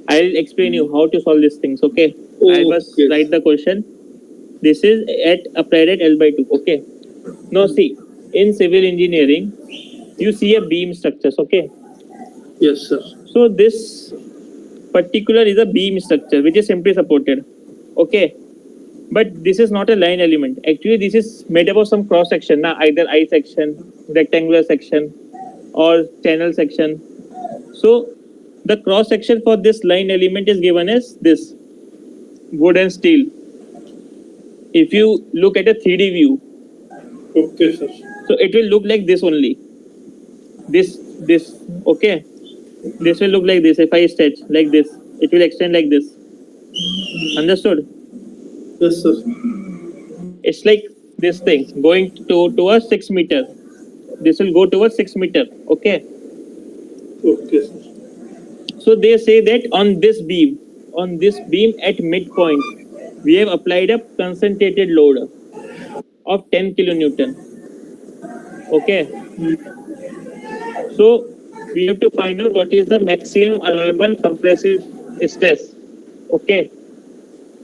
I'll explain you how to solve these things. Okay. I'll just write the question. This is applied at L by 2. Okay. Now see, in civil engineering, you see a beam structures. Okay.
Yes, sir.
So this particular is a beam structure which is simply supported. Okay. But this is not a line element. Actually, this is made up of some cross section, either I section, rectangular section, or channel section. So the cross section for this line element is given as this wood and steel. If you look at a 3D view,
Okay, sir.
so it will look like this only. This, okay. This will look like this. If I stretch like this, it will extend like this. Understood?
Yes, sir.
It's like this thing going towards 6 meter. This will go towards 6 meter. Okay.
Okay, sir.
So they say that on this beam at midpoint, we have applied a concentrated load of 10 kilonewton. Okay. So we have to find out what is the maximum allowable compressive stress. Okay.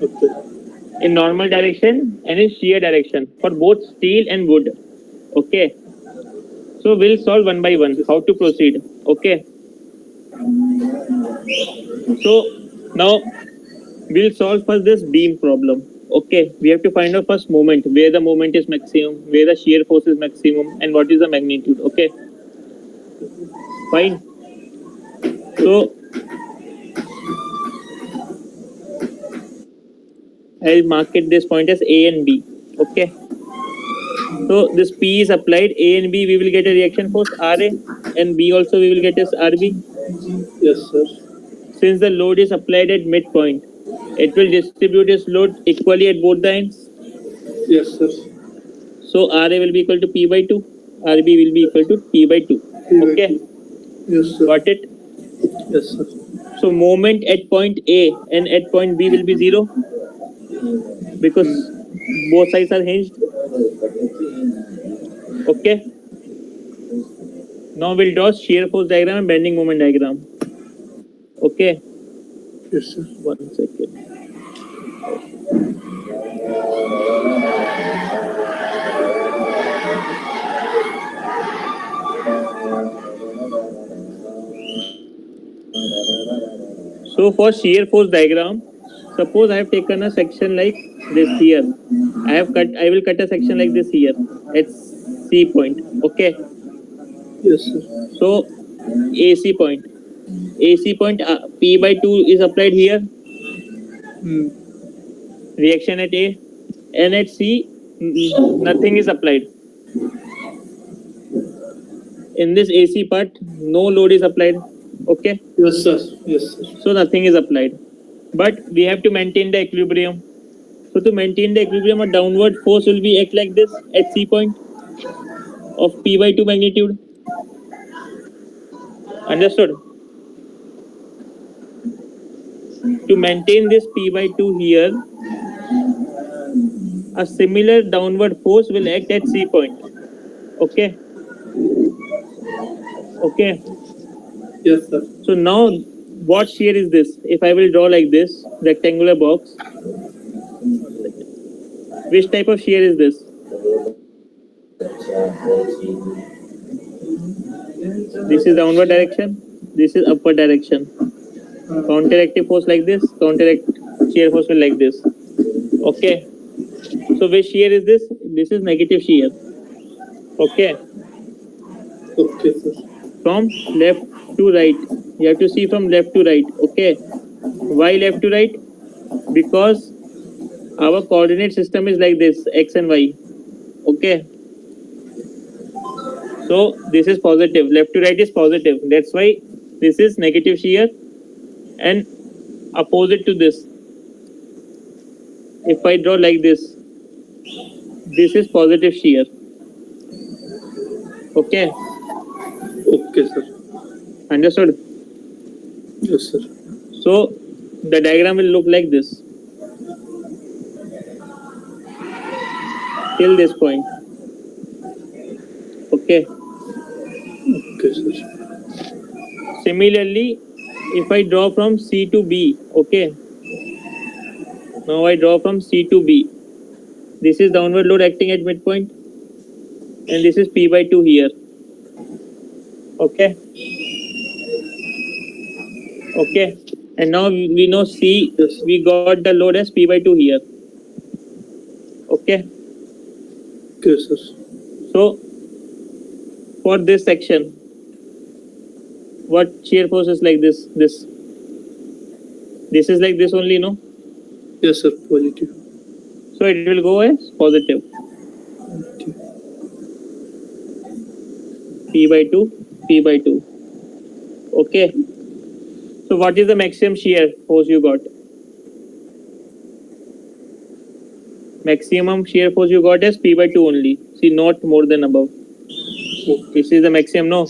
Okay.
In normal direction and in shear direction for both steel and wood. Okay. So we'll solve one by one how to proceed. Okay. So now we'll solve first this beam problem. Okay. We have to find out first moment, where the moment is maximum, where the shear force is maximum, and what is the magnitude. Okay. Fine. So I'll mark it this point as A and B. Okay. So this P is applied, A and B we will get a reaction force RA, and B also we will get as RB.
Yes, sir.
Since the load is applied at midpoint, it will distribute its load equally at both the ends.
Yes, sir.
So RA will be equal to P by 2, RB will be equal to P by 2. Okay.
Yes, sir.
Got it?
Yes, sir.
So moment at point A and at point B will be 0 because both sides are hinged. Okay. Now we'll draw shear force diagram and bending moment diagram. Okay.
Yes, sir.
1 second. So for shear force diagram, suppose I have taken a section like this here. I will cut a section like this here at C point. Okay.
Yes, sir.
So AC point. AC point P by 2 is applied here. Reaction at A, and at C nothing is applied. In this AC part, no load is applied. Okay.
Yes, sir. Yes, sir.
So nothing is applied. But we have to maintain the equilibrium. So to maintain the equilibrium, a downward force will be act like this at C point of P by 2 magnitude. Understood? To maintain this P by 2 here, a similar downward force will act at C point. Okay. Okay.
Yes, sir.
So now what shear is this? If I will draw like this rectangular box, which type of shear is this? This is downward direction, this is upward direction. Counteractive force like this, shear force will like this. Okay. So which shear is this? This is negative shear. Okay.
Okay, sir.
From left to right. You have to see from left to right. Okay. Why left to right? Because our coordinate system is like this, x and y. Okay. So this is positive. Left to right is positive. That's why this is negative shear, and opposite to this, if I draw like this is positive shear. Okay.
Okay, sir.
Understood?
Yes, sir.
So the diagram will look like this till this point. Okay.
Okay, sir.
Similarly, if I draw from C to B, okay. Now I draw from C to B. This is downward load acting at midpoint, and this is P by 2 here. Okay. Okay. And now we know C,
Yes.
we got the load as P by 2 here. Okay.
Okay, sir.
So for this section, what shear force is like this? This is like this only, no?
Yes, sir. Positive.
So it will go as positive.
Okay.
P by 2, P by 2. Okay. So what is the maximum shear force you got? Maximum shear force you got is P by 2 only. See, not more than above. This is the maximum, no?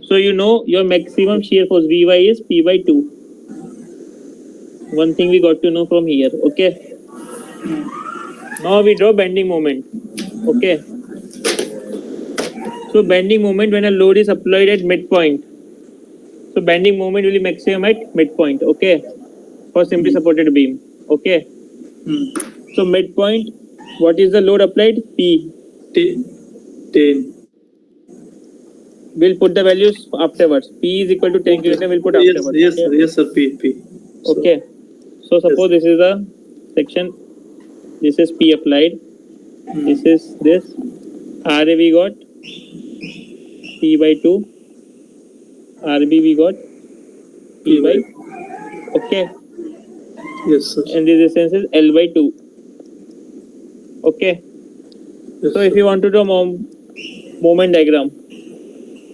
So you know your maximum shear force Vy is P by 2. One thing we got to know from here. Okay. Now we draw bending moment. Okay. So bending moment when a load is applied at midpoint. So bending moment will be maximum at midpoint. Okay. for simply supported beam. Okay. So midpoint, what is the load applied? P.
10.
We'll put the values afterwards. P is equal to 10 kilonewton. We'll put
Yes,
afterwards.
yes,
Okay.
yes, sir. P.
Okay. So suppose this is the section. This is P applied. This is this. RA we got P by 2. RB we got P by. Okay.
Yes, sir.
And this distance is L by 2. Okay.
Yes,
so if you want to do moment diagram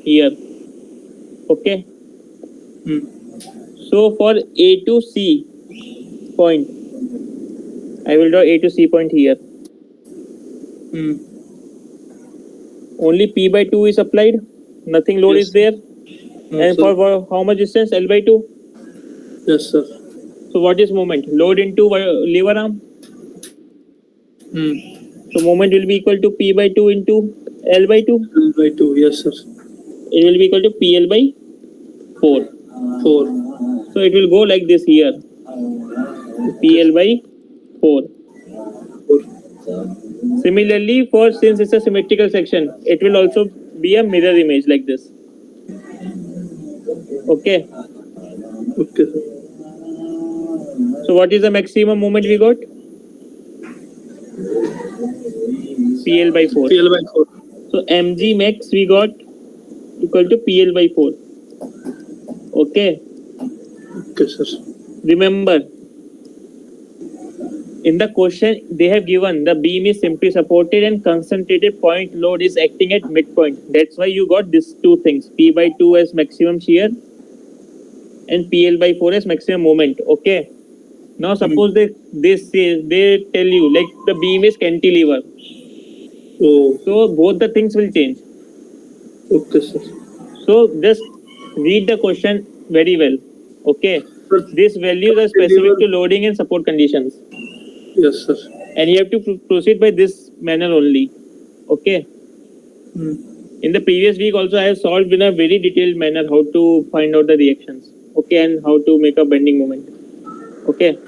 here. Okay. So for A to C point, I will draw A to C point here. Only P by 2 is applied. Nothing load is there.
No,
and
sir.
for how much distance? L by 2.
Yes, sir.
So what is moment? Load into lever arm. So moment will be equal to P by 2 into L by 2.
L by 2. Yes, sir.
It will be equal to PL by 4.
4.
So it will go like this here. PL by 4. Similarly, since it's a symmetrical section, it will also be a mirror image like this. Okay.
Okay, sir.
So what is the maximum moment we got? PL by 4.
PL by 4.
So mg max we got equal to PL by 4. Okay.
Okay, sir.
Remember, in the question they have given the beam is simply supported and concentrated point load is acting at midpoint. That's why you got these two things, P by 2 as maximum shear and PL by 4 as maximum moment. Okay. Now suppose they tell you like the beam is cantilever.
Oh.
So both the things will change.
Okay, sir.
So just read the question very well. Okay. These values are specific to loading and support conditions.
Yes, sir.
And you have to proceed by this manner only. Okay. In the previous week also I have solved in a very detailed manner how to find out the reactions. Okay, and how to make a bending moment. Okay.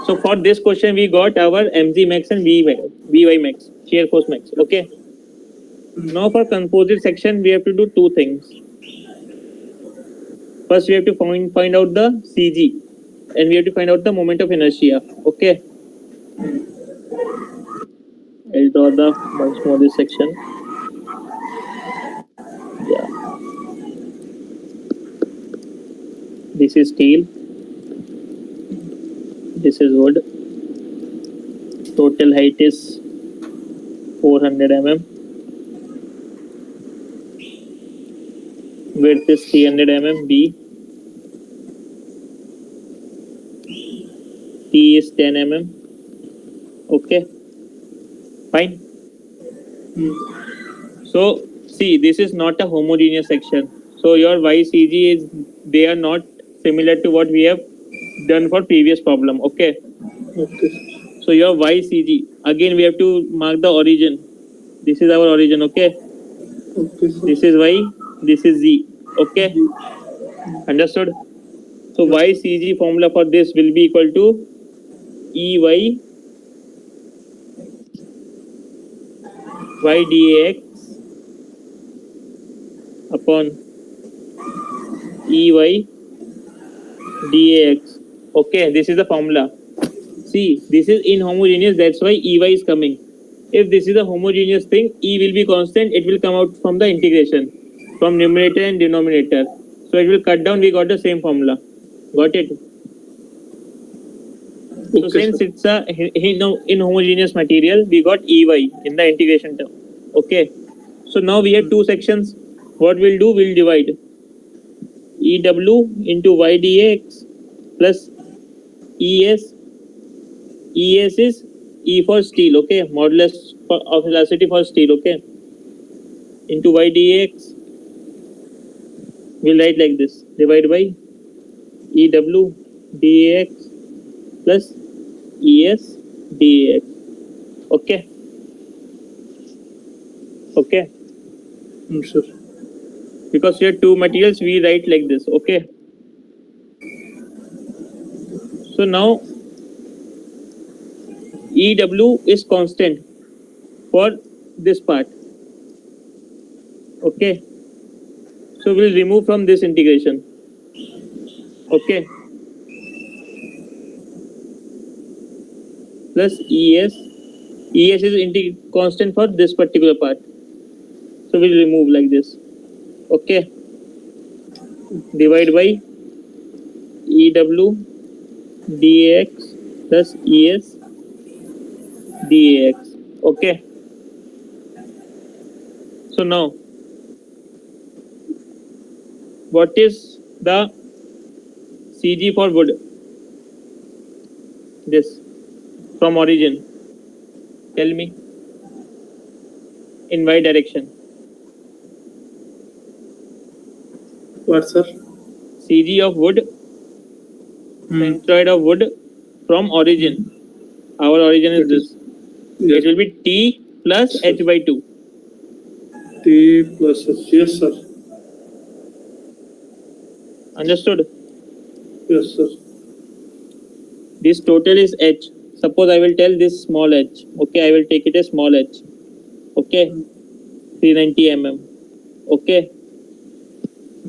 So for this question we got our mg max and vy max, shear force max. Okay. Now for composite section we have to do two things. First we have to find out the CG and we have to find out the moment of inertia. Okay. I'll draw once more this section. Yeah. This is steel. This is wood. Total height is 400 mm. Width is 300 mm. B. T is 10 mm. Okay. Fine. So see, this is not a homogeneous section. So your YCG is, they are not similar to what we have done for previous problem. Okay.
Okay.
So your YCG, again we have to mark the origin. This is our origin. Okay.
Okay.
This is Y, this is Z. Okay. Understood? So YCG formula for this will be equal to EY YDAX upon EY DAX. Okay, this is the formula. See, this is inhomogeneous, that's why EY is coming. If this is a homogeneous thing, E will be constant, it will come out from the integration, from numerator and denominator. So it will cut down, we got the same formula. Got it? So since it's a inhomogeneous material, we got EY in the integration term. Okay. So now we have two sections. What we'll do, we'll divide EW into YDX plus ES. ES is E for steel, okay, modulus of elasticity for steel, okay, into YDX. We'll write like this, divide by EW dAX plus ES dAX. Okay. Okay.
Sure.
Because here two materials, we write like this. Okay. So now EW is constant for this part. Okay. So we'll remove from this integration. Okay. Plus ES. ES is constant for this particular part. So we'll remove like this. Okay. Divide by EW dAx plus ES dAx. Okay. So now, what is the CG for wood? This from origin. Tell me. In y direction.
What, sir?
CG of wood, centroid of wood from origin. Our origin is this.
Yes.
It will be T plus H by 2.
T plus H. Yes, sir.
Understood?
Yes, sir.
This total is H. Suppose I will tell this small h. Okay, I will take it as small h. Okay, 390 mm. Okay.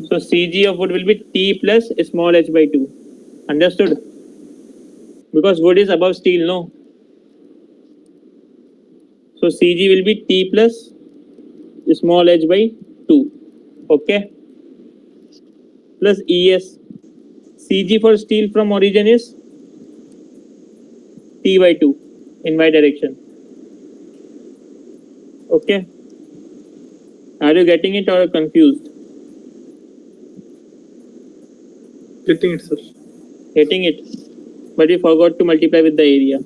So CG of wood will be T plus small h by 2. Understood? Because wood is above steel, no? So CG will be T plus small h by 2. Okay. Plus ES. CG for steel from origin is T by 2 in y direction. Okay. Are you getting it or confused?
Getting it, sir.
Getting it. But we forgot to multiply with the area.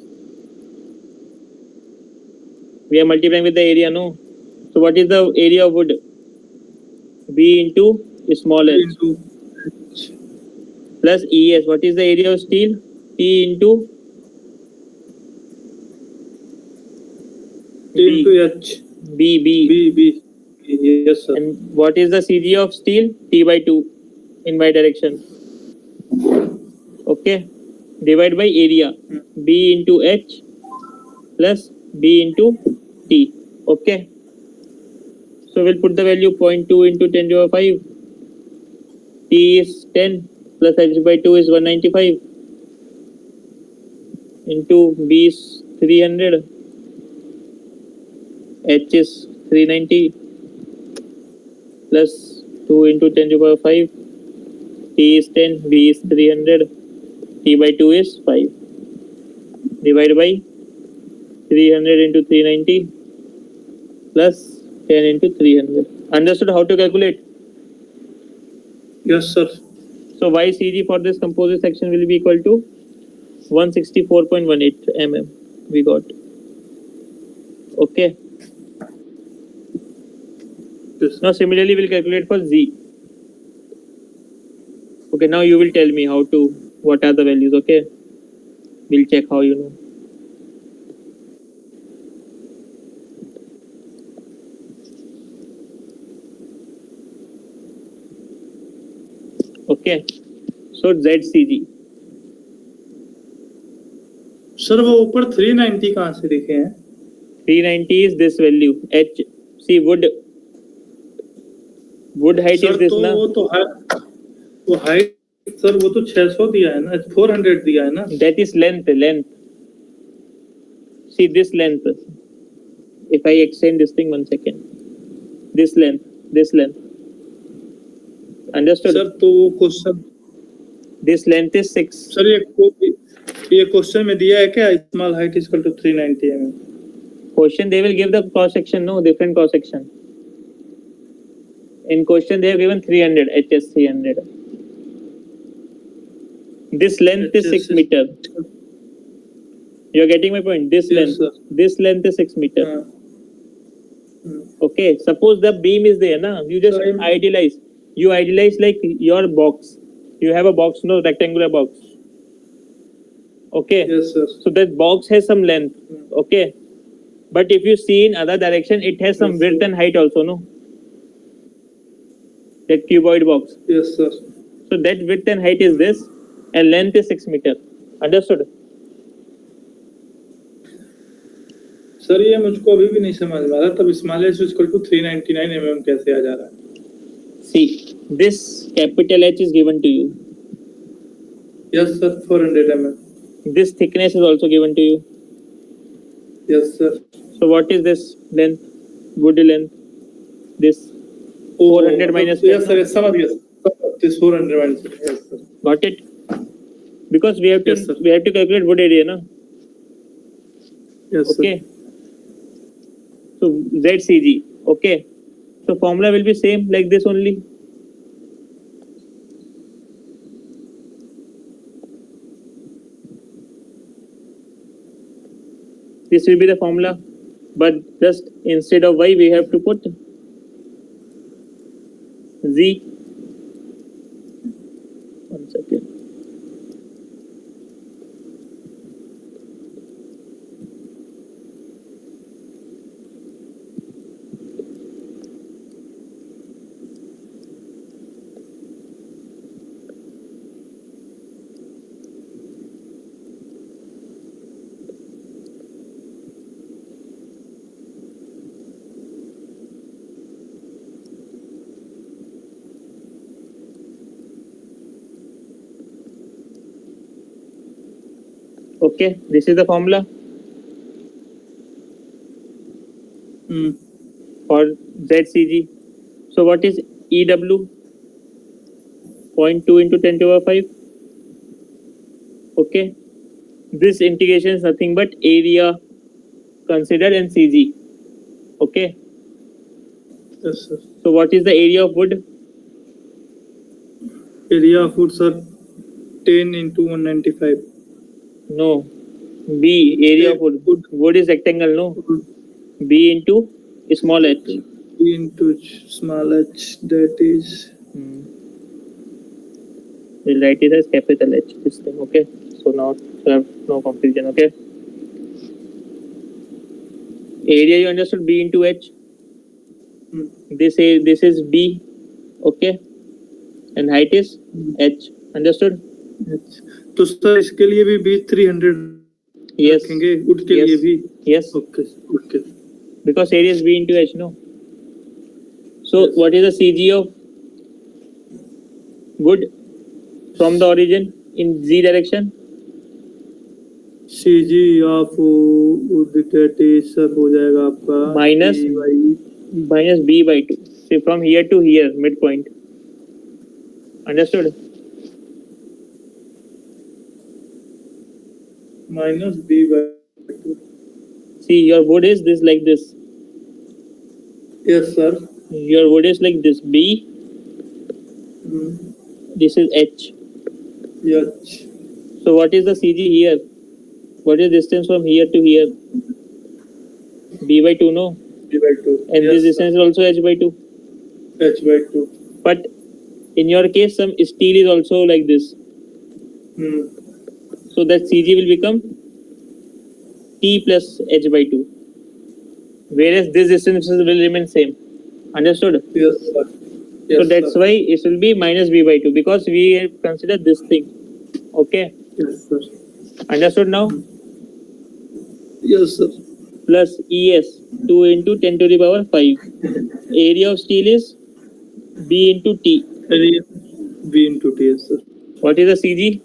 We are multiplying with the area, no? So what is the area of wood? B into small h.
Into
Plus ES. What is the area of steel? T into
T into H.
B.
B. Yes, sir.
And what is the CG of steel? T by 2 in y direction. Okay. Divide by area. B into H plus B into T. Okay. So we'll put the value 0.2 into 10 to the 5. T is 10 plus H by 2 is 195 into B is 300. H is 390 plus 2 into 10 to the power 5. T is 10, B is 300, T by 2 is 5. Divide by 300 into 390 plus 10 into 300. Understood how to calculate?
Yes, sir.
So YCG for this composite section will be equal to 164.18 mm. We got. Okay.
Yes.
Now similarly we'll calculate for Z. Okay, now you will tell me what are the values, okay? We'll check how you know. Okay, so ZCG.
Sir वो ऊपर 390 कहाँ से लिखे हैं?
390 is this value. H. See wood height
sir,
is this
तो
ना?
वो height sir वो तो 600 दिया है ना, 400 दिया है ना?
That is length. See this length. If I extend this thing 1 second. This length. Understood?
Sir तो वो question
This length is 6.
Sir ये क्वेश्चन में दिया है क्या? Small height is equal to 390 mm.
Question they will give the cross section, no, different cross section. In question they have given 300, HS 300. This length is 6 meter. You are getting my point? This
Yes,
length.
sir.
This length is 6 meter. Okay. Suppose the beam is there, na? You just idealize. You idealize like your box. You have a box, no, rectangular box. Okay.
Yes, sir.
So that box has some length. Okay. But if you see in other direction, it has some width and height also, no? That cuboid box.
Yes, sir.
So that width and height is this, and length is 6 meter. Understood?
Sir ये मुझको अभी भी नहीं समझ में आ रहा, तब small h equal to 399 mm कैसे आ जा रहा है?
See, this capital H is given to you.
Yes sir, 400 mm.
This thickness is also given to you.
Yes sir.
So what is this length? Wood length. This 400 minus 10.
Yes sir, समझ गया. This 400 minus 10. Yes sir.
Got it? Because we have to
Yes, sir.
calculate wood area, na?
Yes
Okay. So ZCG. Okay. So formula will be same like this only. This will be the formula, but just instead of y we have to put z. One second. Okay, this is the formula for ZCG. So what is EW? 0.2 into 10 to the power 5. Okay, this integration is nothing but area considered in CG. Okay.
Yes sir.
So what is the area of wood?
Area of wood sir, 10 into 195.
No. B, area of wood. Wood is rectangle, no? B into small h.
B into small h, that is...
We'll write it as capital H, this thing, okay? So now you have no confusion, okay? Area you understood, B into H. This is B, okay? And height is H, understood?
तो sir इसके लिए भी B 300
yes
रखेंगे, wood के लिए भी?
Yes.
Okay, okay.
Because area is B into H, no? So yes. What is the CG of wood from the origin in Z direction?
CG of wood that is sir हो जाएगा आपका
minus B by 2. See, from here to here, midpoint. Understood?
Minus B by 2.
See, your wood is this like this.
Yes, sir.
Your wood is like this. B. This is H.
H.
So what is the CG here? What is distance from here to here? B by 2, no?
B by 2.
And yes, this distance is also H by 2.
H by 2.
But in your case, some steel is also like this. So that CG will become T plus H by 2. Whereas this distance will remain same. Understood?
Yes, sir. Yes,
so that's
sir.
why it will be minus B by 2 because we have considered this thing. Okay?
Yes, sir.
Understood now?
Yes, sir.
Plus ES 2 into 10 to the power 5. Area of steel is B into T.
Area B into T, yes, sir.
What is the CG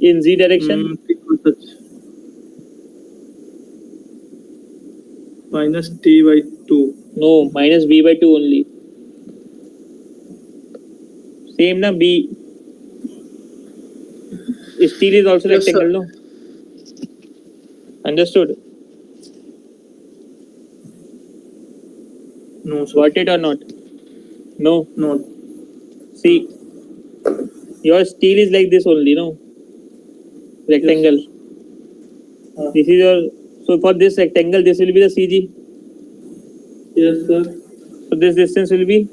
in Z direction?
Minus T by 2.
No, minus B by 2 only. Same na B. Steel is also
yes,
rectangle, no? Understood?
No, sir.
Got it or not? No.
No.
See, your steel is like this only, no? Rectangle.
Yes.
This is your. So for this rectangle, this will be the CG.
Yes, sir.
So this distance will be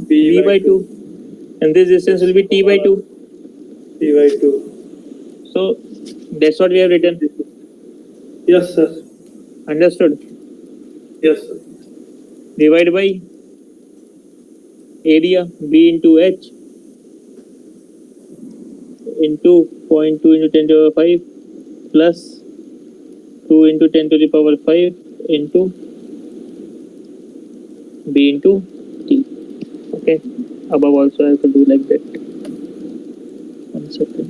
B
by 2. And this distance will be T by 2.
T by 2.
So that's what we have written.
Yes, sir.
Understood?
Yes, sir.
Divide by area B into H. into 0.2 into 10 to the power 5 plus 2 into 10 to the power 5 into b into t. Okay, above also I have to do like that. 1 second.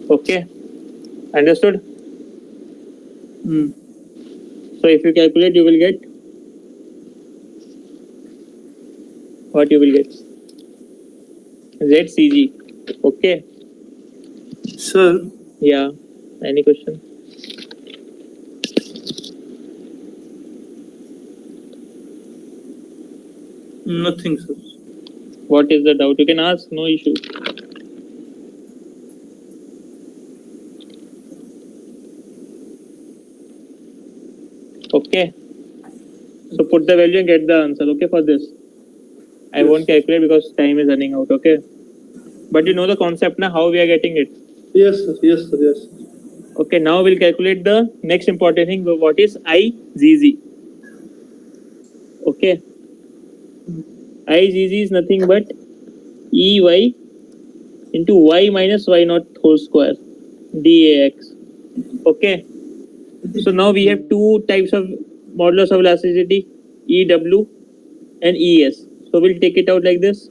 Okay, understood? So if you calculate, you will get what you will get? ZCG. Okay.
Sir,
Yeah. Any question?
nothing, sir.
What is the doubt? You can ask. No issue. Okay. So put the value and get the answer. Okay for this. I
Yes,
won't
sir.
calculate because time is running out. Okay. But you know the concept now, how we are getting it.
Yes, sir. Yes, sir. Yes.
Okay. Now we'll calculate the next important thing. What is IZZ? Okay. IZZ is nothing but EY into y minus y naught whole square DAX. Okay. So now we have two types of modulus of elasticity, EW and ES. So we'll take it out like this.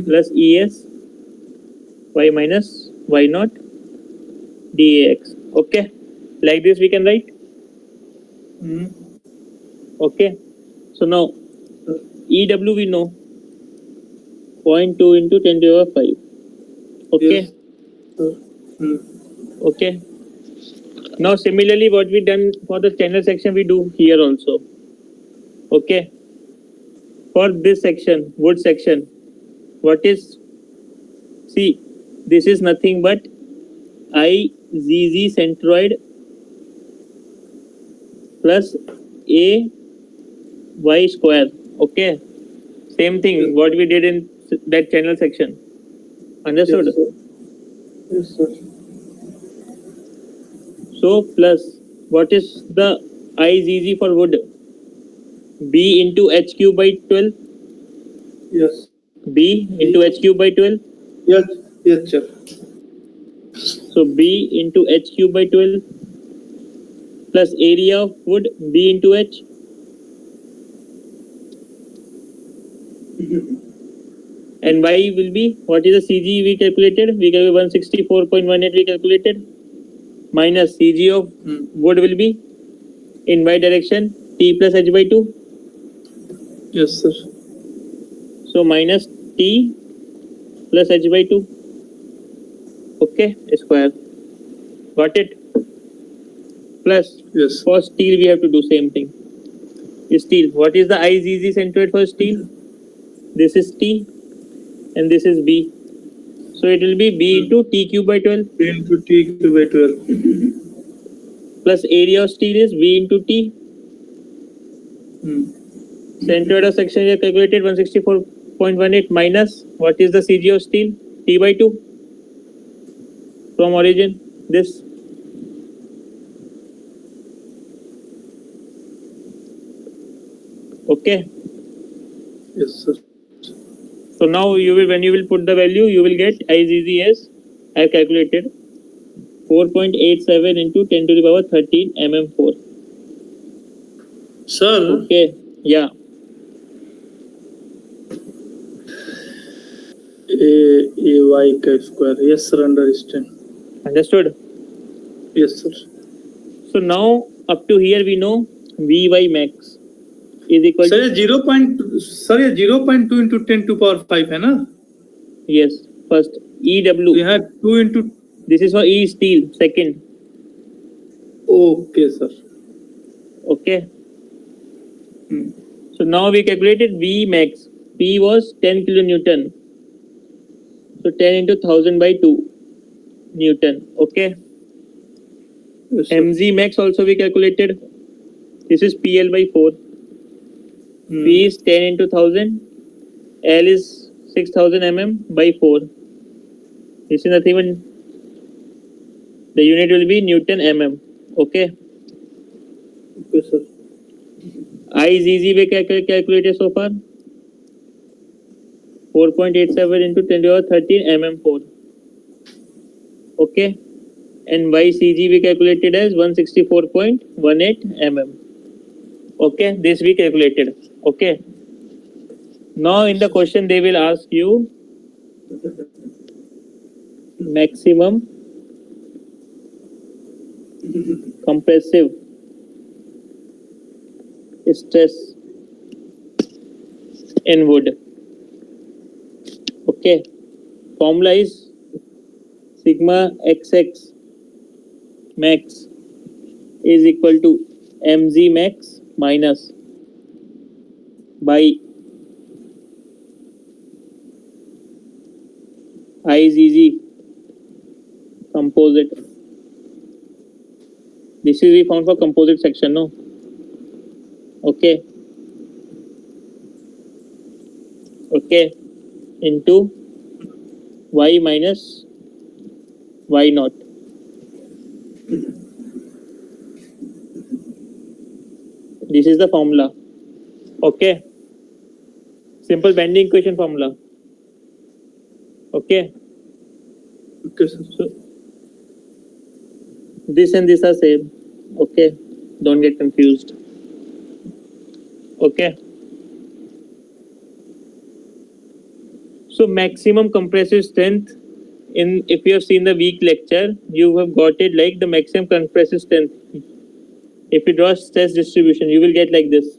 Plus ES y minus y naught DAX. Okay. Like this we can write. Okay. So now EW we know 0.2 into 10 to the power 5. Okay.
Yes, sir.
Okay. Now similarly what we done for the channel section we do here also. Okay. For this section, wood section, what is, see, this is nothing but IZZ centroid plus AY square. Okay. Same thing what we did in that channel section. Understood?
Yes, sir.
So plus what is the IZZ for wood? B into H cube by 12.
Yes.
B into H cube by 12.
Yes. Yes, sir.
So B into H cube by 12 plus area of wood B into H. And Y will be, what is the CG we calculated? We calculated 164.18 we calculated. Minus CG of wood will be in Y direction T plus H by 2.
Yes, sir.
So minus T plus H by 2. Okay, square. Got it? Plus,
Yes.
for steel we have to do same thing. Steel, what is the IZZ centroid for steel? This is T and this is B. So it will be B into T cube by 12
B into T cube by 12.
plus area of steel is V into T. Centroid of section we have calculated 164.18 minus what is the CG of steel? T by 2 from origin. This. Okay.
Yes, sir.
So now you will, when you will put the value, you will get IZZ as I have calculated 4.87 into 10 to the power 13 mm4.
Sir.
Okay. Yeah.
AY square. Yes, sir. Understand.
Understood?
Yes, sir.
So now up to here we know Vy max is equal
Sir,
to
0.2 into 10 to power 5 है ना?
yes. First EW.
We had 2 into.
This is for E steel. Second.
Okay, sir.
Okay. So now we calculated V max. P was 10 kilonewton. So 10 into 1000 by 2 Newton. Okay.
Yes, sir.
Mz max also we calculated. This is PL by 4. P is 10 into 1000. L is 6000 mm by 4. This is nothing but the unit will be Newton mm. Okay.
Okay, sir.
I is easy way calculated so far. 4.87 into 10 to the power 13 mm4. Okay. And YCG we calculated as 164.18 mm. Okay. This we calculated. Okay. Now in the question they will ask you maximum compressive stress in wood. Okay. Formula is sigma xx max is equal to mg max minus by IZZ composite. This is we found for composite section, no? Okay. Okay. Into y minus y naught. This is the formula. Okay. Simple bending equation formula. Okay.
Okay, sir.
So this and this are same. Okay. Don't get confused. Okay. So maximum compressive strength in, if you have seen the week lecture, you have got it like the maximum compressive strength. If you draw stress distribution, you will get like this.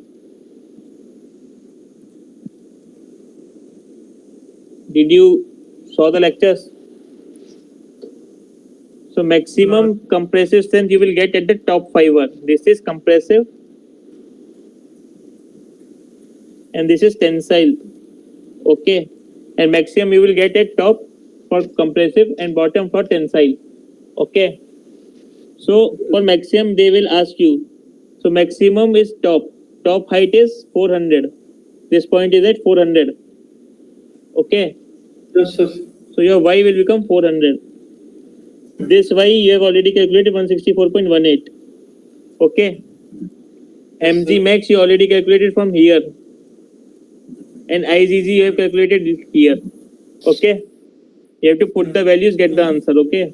Did you saw the lectures? So maximum compressive strength you will get at the top fiber. This is compressive and this is tensile. Okay. And maximum you will get at top for compressive and bottom for tensile. Okay. So for maximum they will ask you. So maximum is top. Top height is 400. This point is at 400. Okay.
Yes, sir.
So your y will become 400. This y you have already calculated 164.18. Okay.
Yes,
Mg
sir.
max you already calculated from here. And IZZ you have calculated here. Okay. You have to put the values, get the answer. Okay.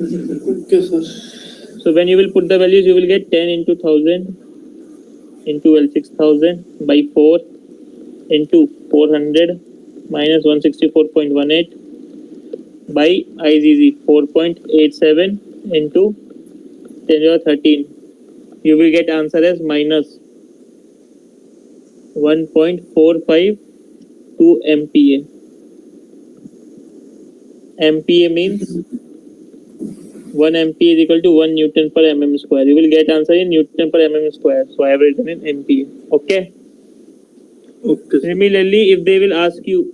Okay, sir.
So when you will put the values, you will get 10 into 1000 into L 6000 by 4 into 400 minus 164.18 by IZZ 4.87 into 10 to the 13. You will get answer as minus 1.452 MPa. MPa means 1 MPa is equal to 1 Newton per mm square. You will get answer in Newton per mm square. So I have written in MPa. Okay.
Okay, sir.
Similarly, if they will ask you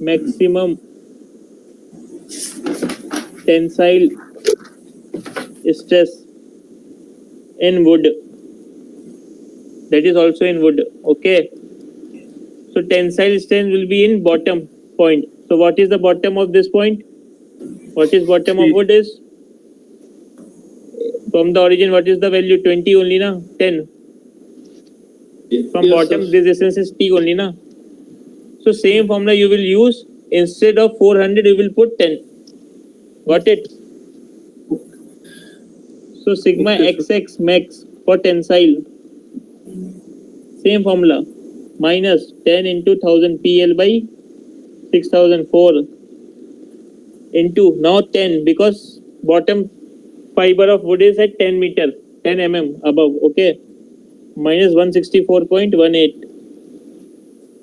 maximum tensile stress in wood, that is also in wood. Okay. So tensile strength will be in bottom point. So what is the bottom of this point? What is bottom of wood is? From the origin, what is the value? 20 only, na? 10. From
Yes,
bottom,
sir.
this distance is T only, na? So same formula you will use. Instead of 400, you will put 10. Got it? So sigma
Okay,
xx max for tensile. Same formula. Minus 10 into 1000 PL by 6004 into now 10 because bottom fiber of wood is at 10 meter, 10 mm above. Okay. Minus 164.18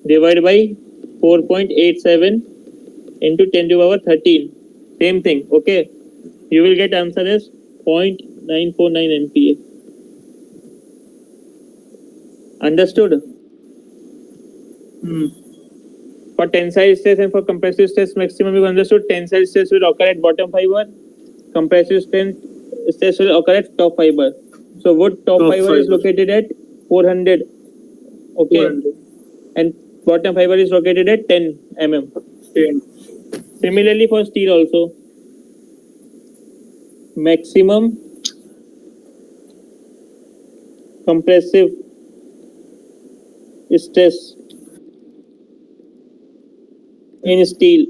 divided by 4.87 into 10 to the power 13. Same thing. Okay. You will get answer as 0.949 MPa. Understood? For tensile stress and for compressive stress maximum, you understood tensile stress will occur at bottom fiber, compressive stress will occur at top fiber. So wood top fiber is located at 400. Okay.
400.
And bottom fiber is located at 10 mm.
10.
Similarly for steel also, maximum compressive stress in steel,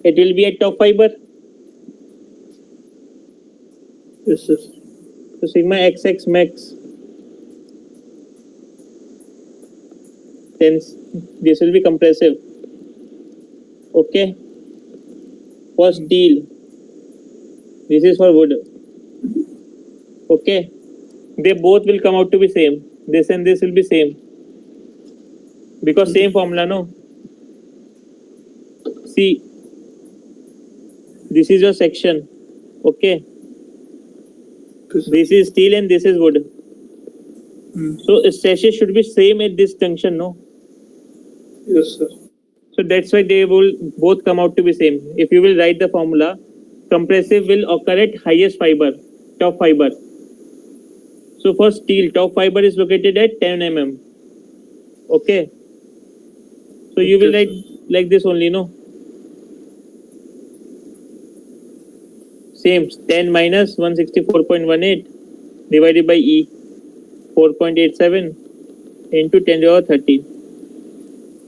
it will be at top fiber.
Yes, sir.
So sigma xx max, then this will be compressive. Okay. For steel, this is for wood. Okay. They both will come out to be same. This and this will be same. Because same formula, no? See, this is your section. Okay.
Okay, sir.
This is steel and this is wood. So stresses should be same at this junction, no?
Yes, sir.
So that's why they will both come out to be same. If you will write the formula, compressive will occur at highest fiber, top fiber. So for steel, top fiber is located at 10 mm. Okay. So you will write like this only, no? Same, 10 minus 164.18 divided by E, 4.87 into 10 to the power 30.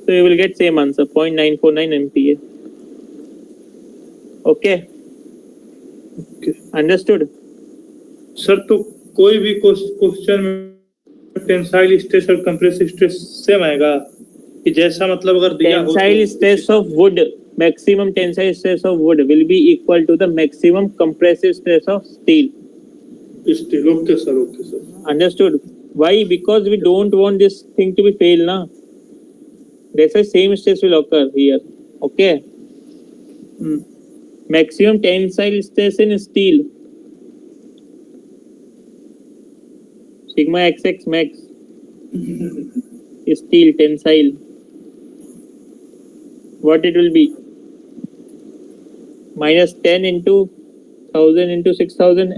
So you will get same answer, 0.949 MPa. Okay.
Okay.
Understood?
Sir तो कोई भी question में tensile stress और compressive stress same आएगा कि जैसा मतलब अगर दिया हो
Tensile stress of wood, maximum tensile stress of wood will be equal to the maximum compressive stress of steel.
Steel okay sir
Understood? Why? Because we don't want this thing to be fail, na? That's why same stress will occur here. Okay. Maximum tensile stress in steel, sigma xx max, steel tensile. What it will be? Minus 10 into 1000 into 6000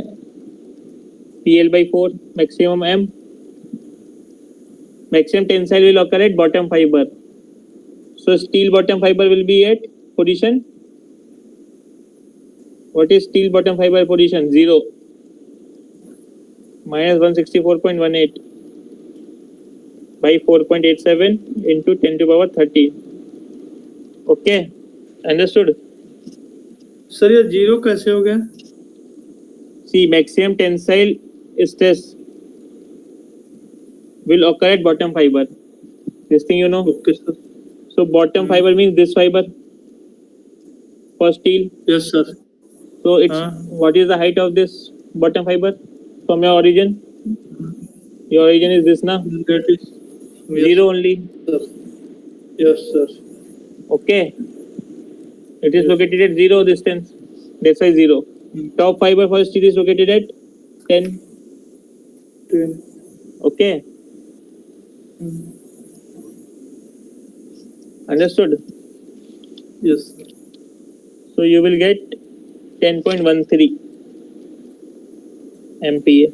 PL by 4 maximum M. Maximum tensile will occur at bottom fiber. So steel bottom fiber will be at position. What is steel bottom fiber position? 0. Minus 164.18 by 4.87 into 10 to the power 30. Okay. Understood?
Sir ये zero कैसे हो गया
See, maximum tensile stress will occur at bottom fiber. This thing you know.
Okay sir
So bottom fiber means this fiber for steel.
Yes sir
So it's what is the height of this bottom fiber from your origin? Your origin is this, na?
That is
0 only.
Yes sir
Okay. It is located at 0 distance. That's why 0. Top fiber for steel is located at 10.
10
Okay. Understood?
Yes
So you will get 10.13 MPa.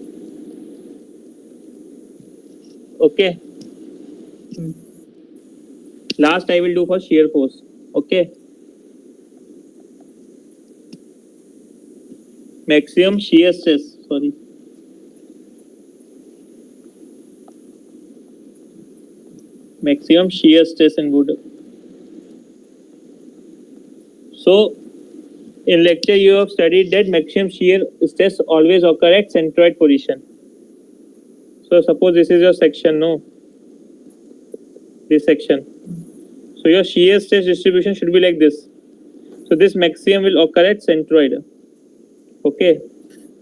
Okay. Last I will do for shear force. Okay. Maximum shear stress. Sorry. Maximum shear stress in wood. So, in lecture you have studied that maximum shear stress always occur at centroid position. So, suppose this is your section, no? This section. So, your shear stress distribution should be like this. So, this maximum will occur at centroid. Okay?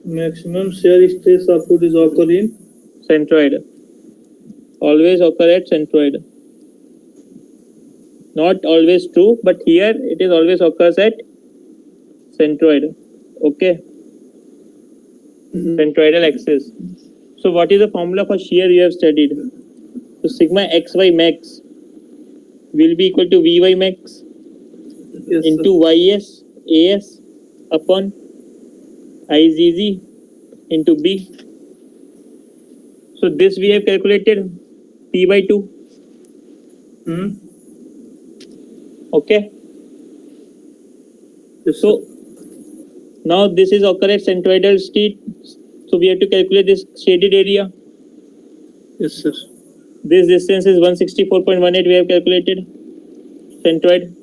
maximum shear stress of wood is occur in
Centroid. Always occur at centroid. Not always true, but here it is always occurs at centroid. Okay? Centroidal axis. So what is the formula for shear you have studied? So sigma xy max will be equal to vy max
yes,
into ys as upon izz into b. So this we have calculated p by 2. Okay.
yes,
So now this is occur at centroidal state. So we have to calculate this shaded area.
Yes, sir.
This distance is 164.18 we have calculated. Centroid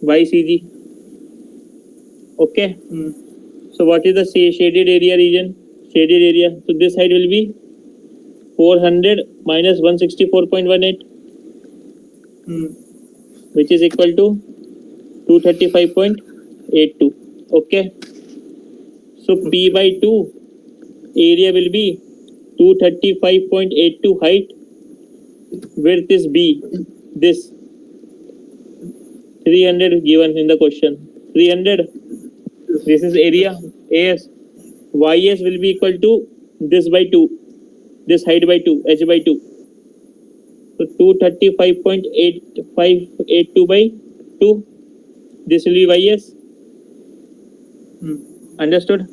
YCG. Okay. So what is the shaded area region? Shaded area. So this side will be 400 minus 164.18, which is equal to 235.82. Okay. So P by 2 area will be 235.82 height. Width is B. This 300 given in the question. 300. This is area. AS. YS will be equal to this by 2. This height by 2. H by 2. So 235.8582 by 2. This will be YS. Understood?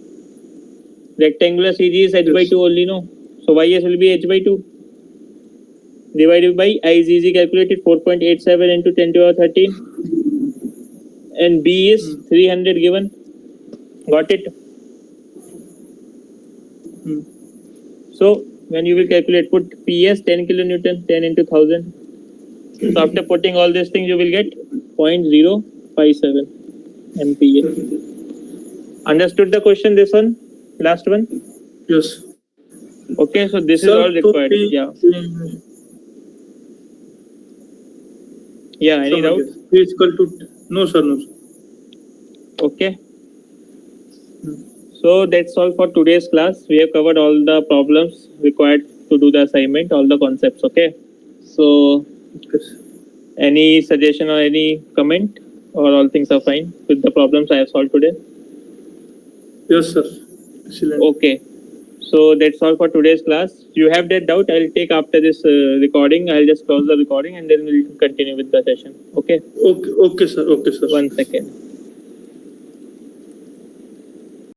Rectangular CG is H by 2 only, no? So YS will be H by 2. Divided by IZZ calculated 4.87 into 10 to the power 13. And B is 300 given. Got it? So when you will calculate, put PS 10 kilonewton, 10 into 1000. So after putting all these things, you will get 0.057 MPa. Understood the question, this one? Last one?
Yes.
Okay, so this is all required. Yeah. Yeah, any doubt?
P is equal to... No, sir, no, sir.
Okay. So that's all for today's class. We have covered all the problems required to do the assignment, all the concepts. Okay. So, any suggestion or any comment, or all things are fine with the problems I have solved today?
Yes, sir. Excellent.
Okay. So that's all for today's class. You have that doubt, I'll take after this recording. I'll just close the recording and then we'll continue with the session. Okay.
Okay, sir. Okay, sir.
1 second.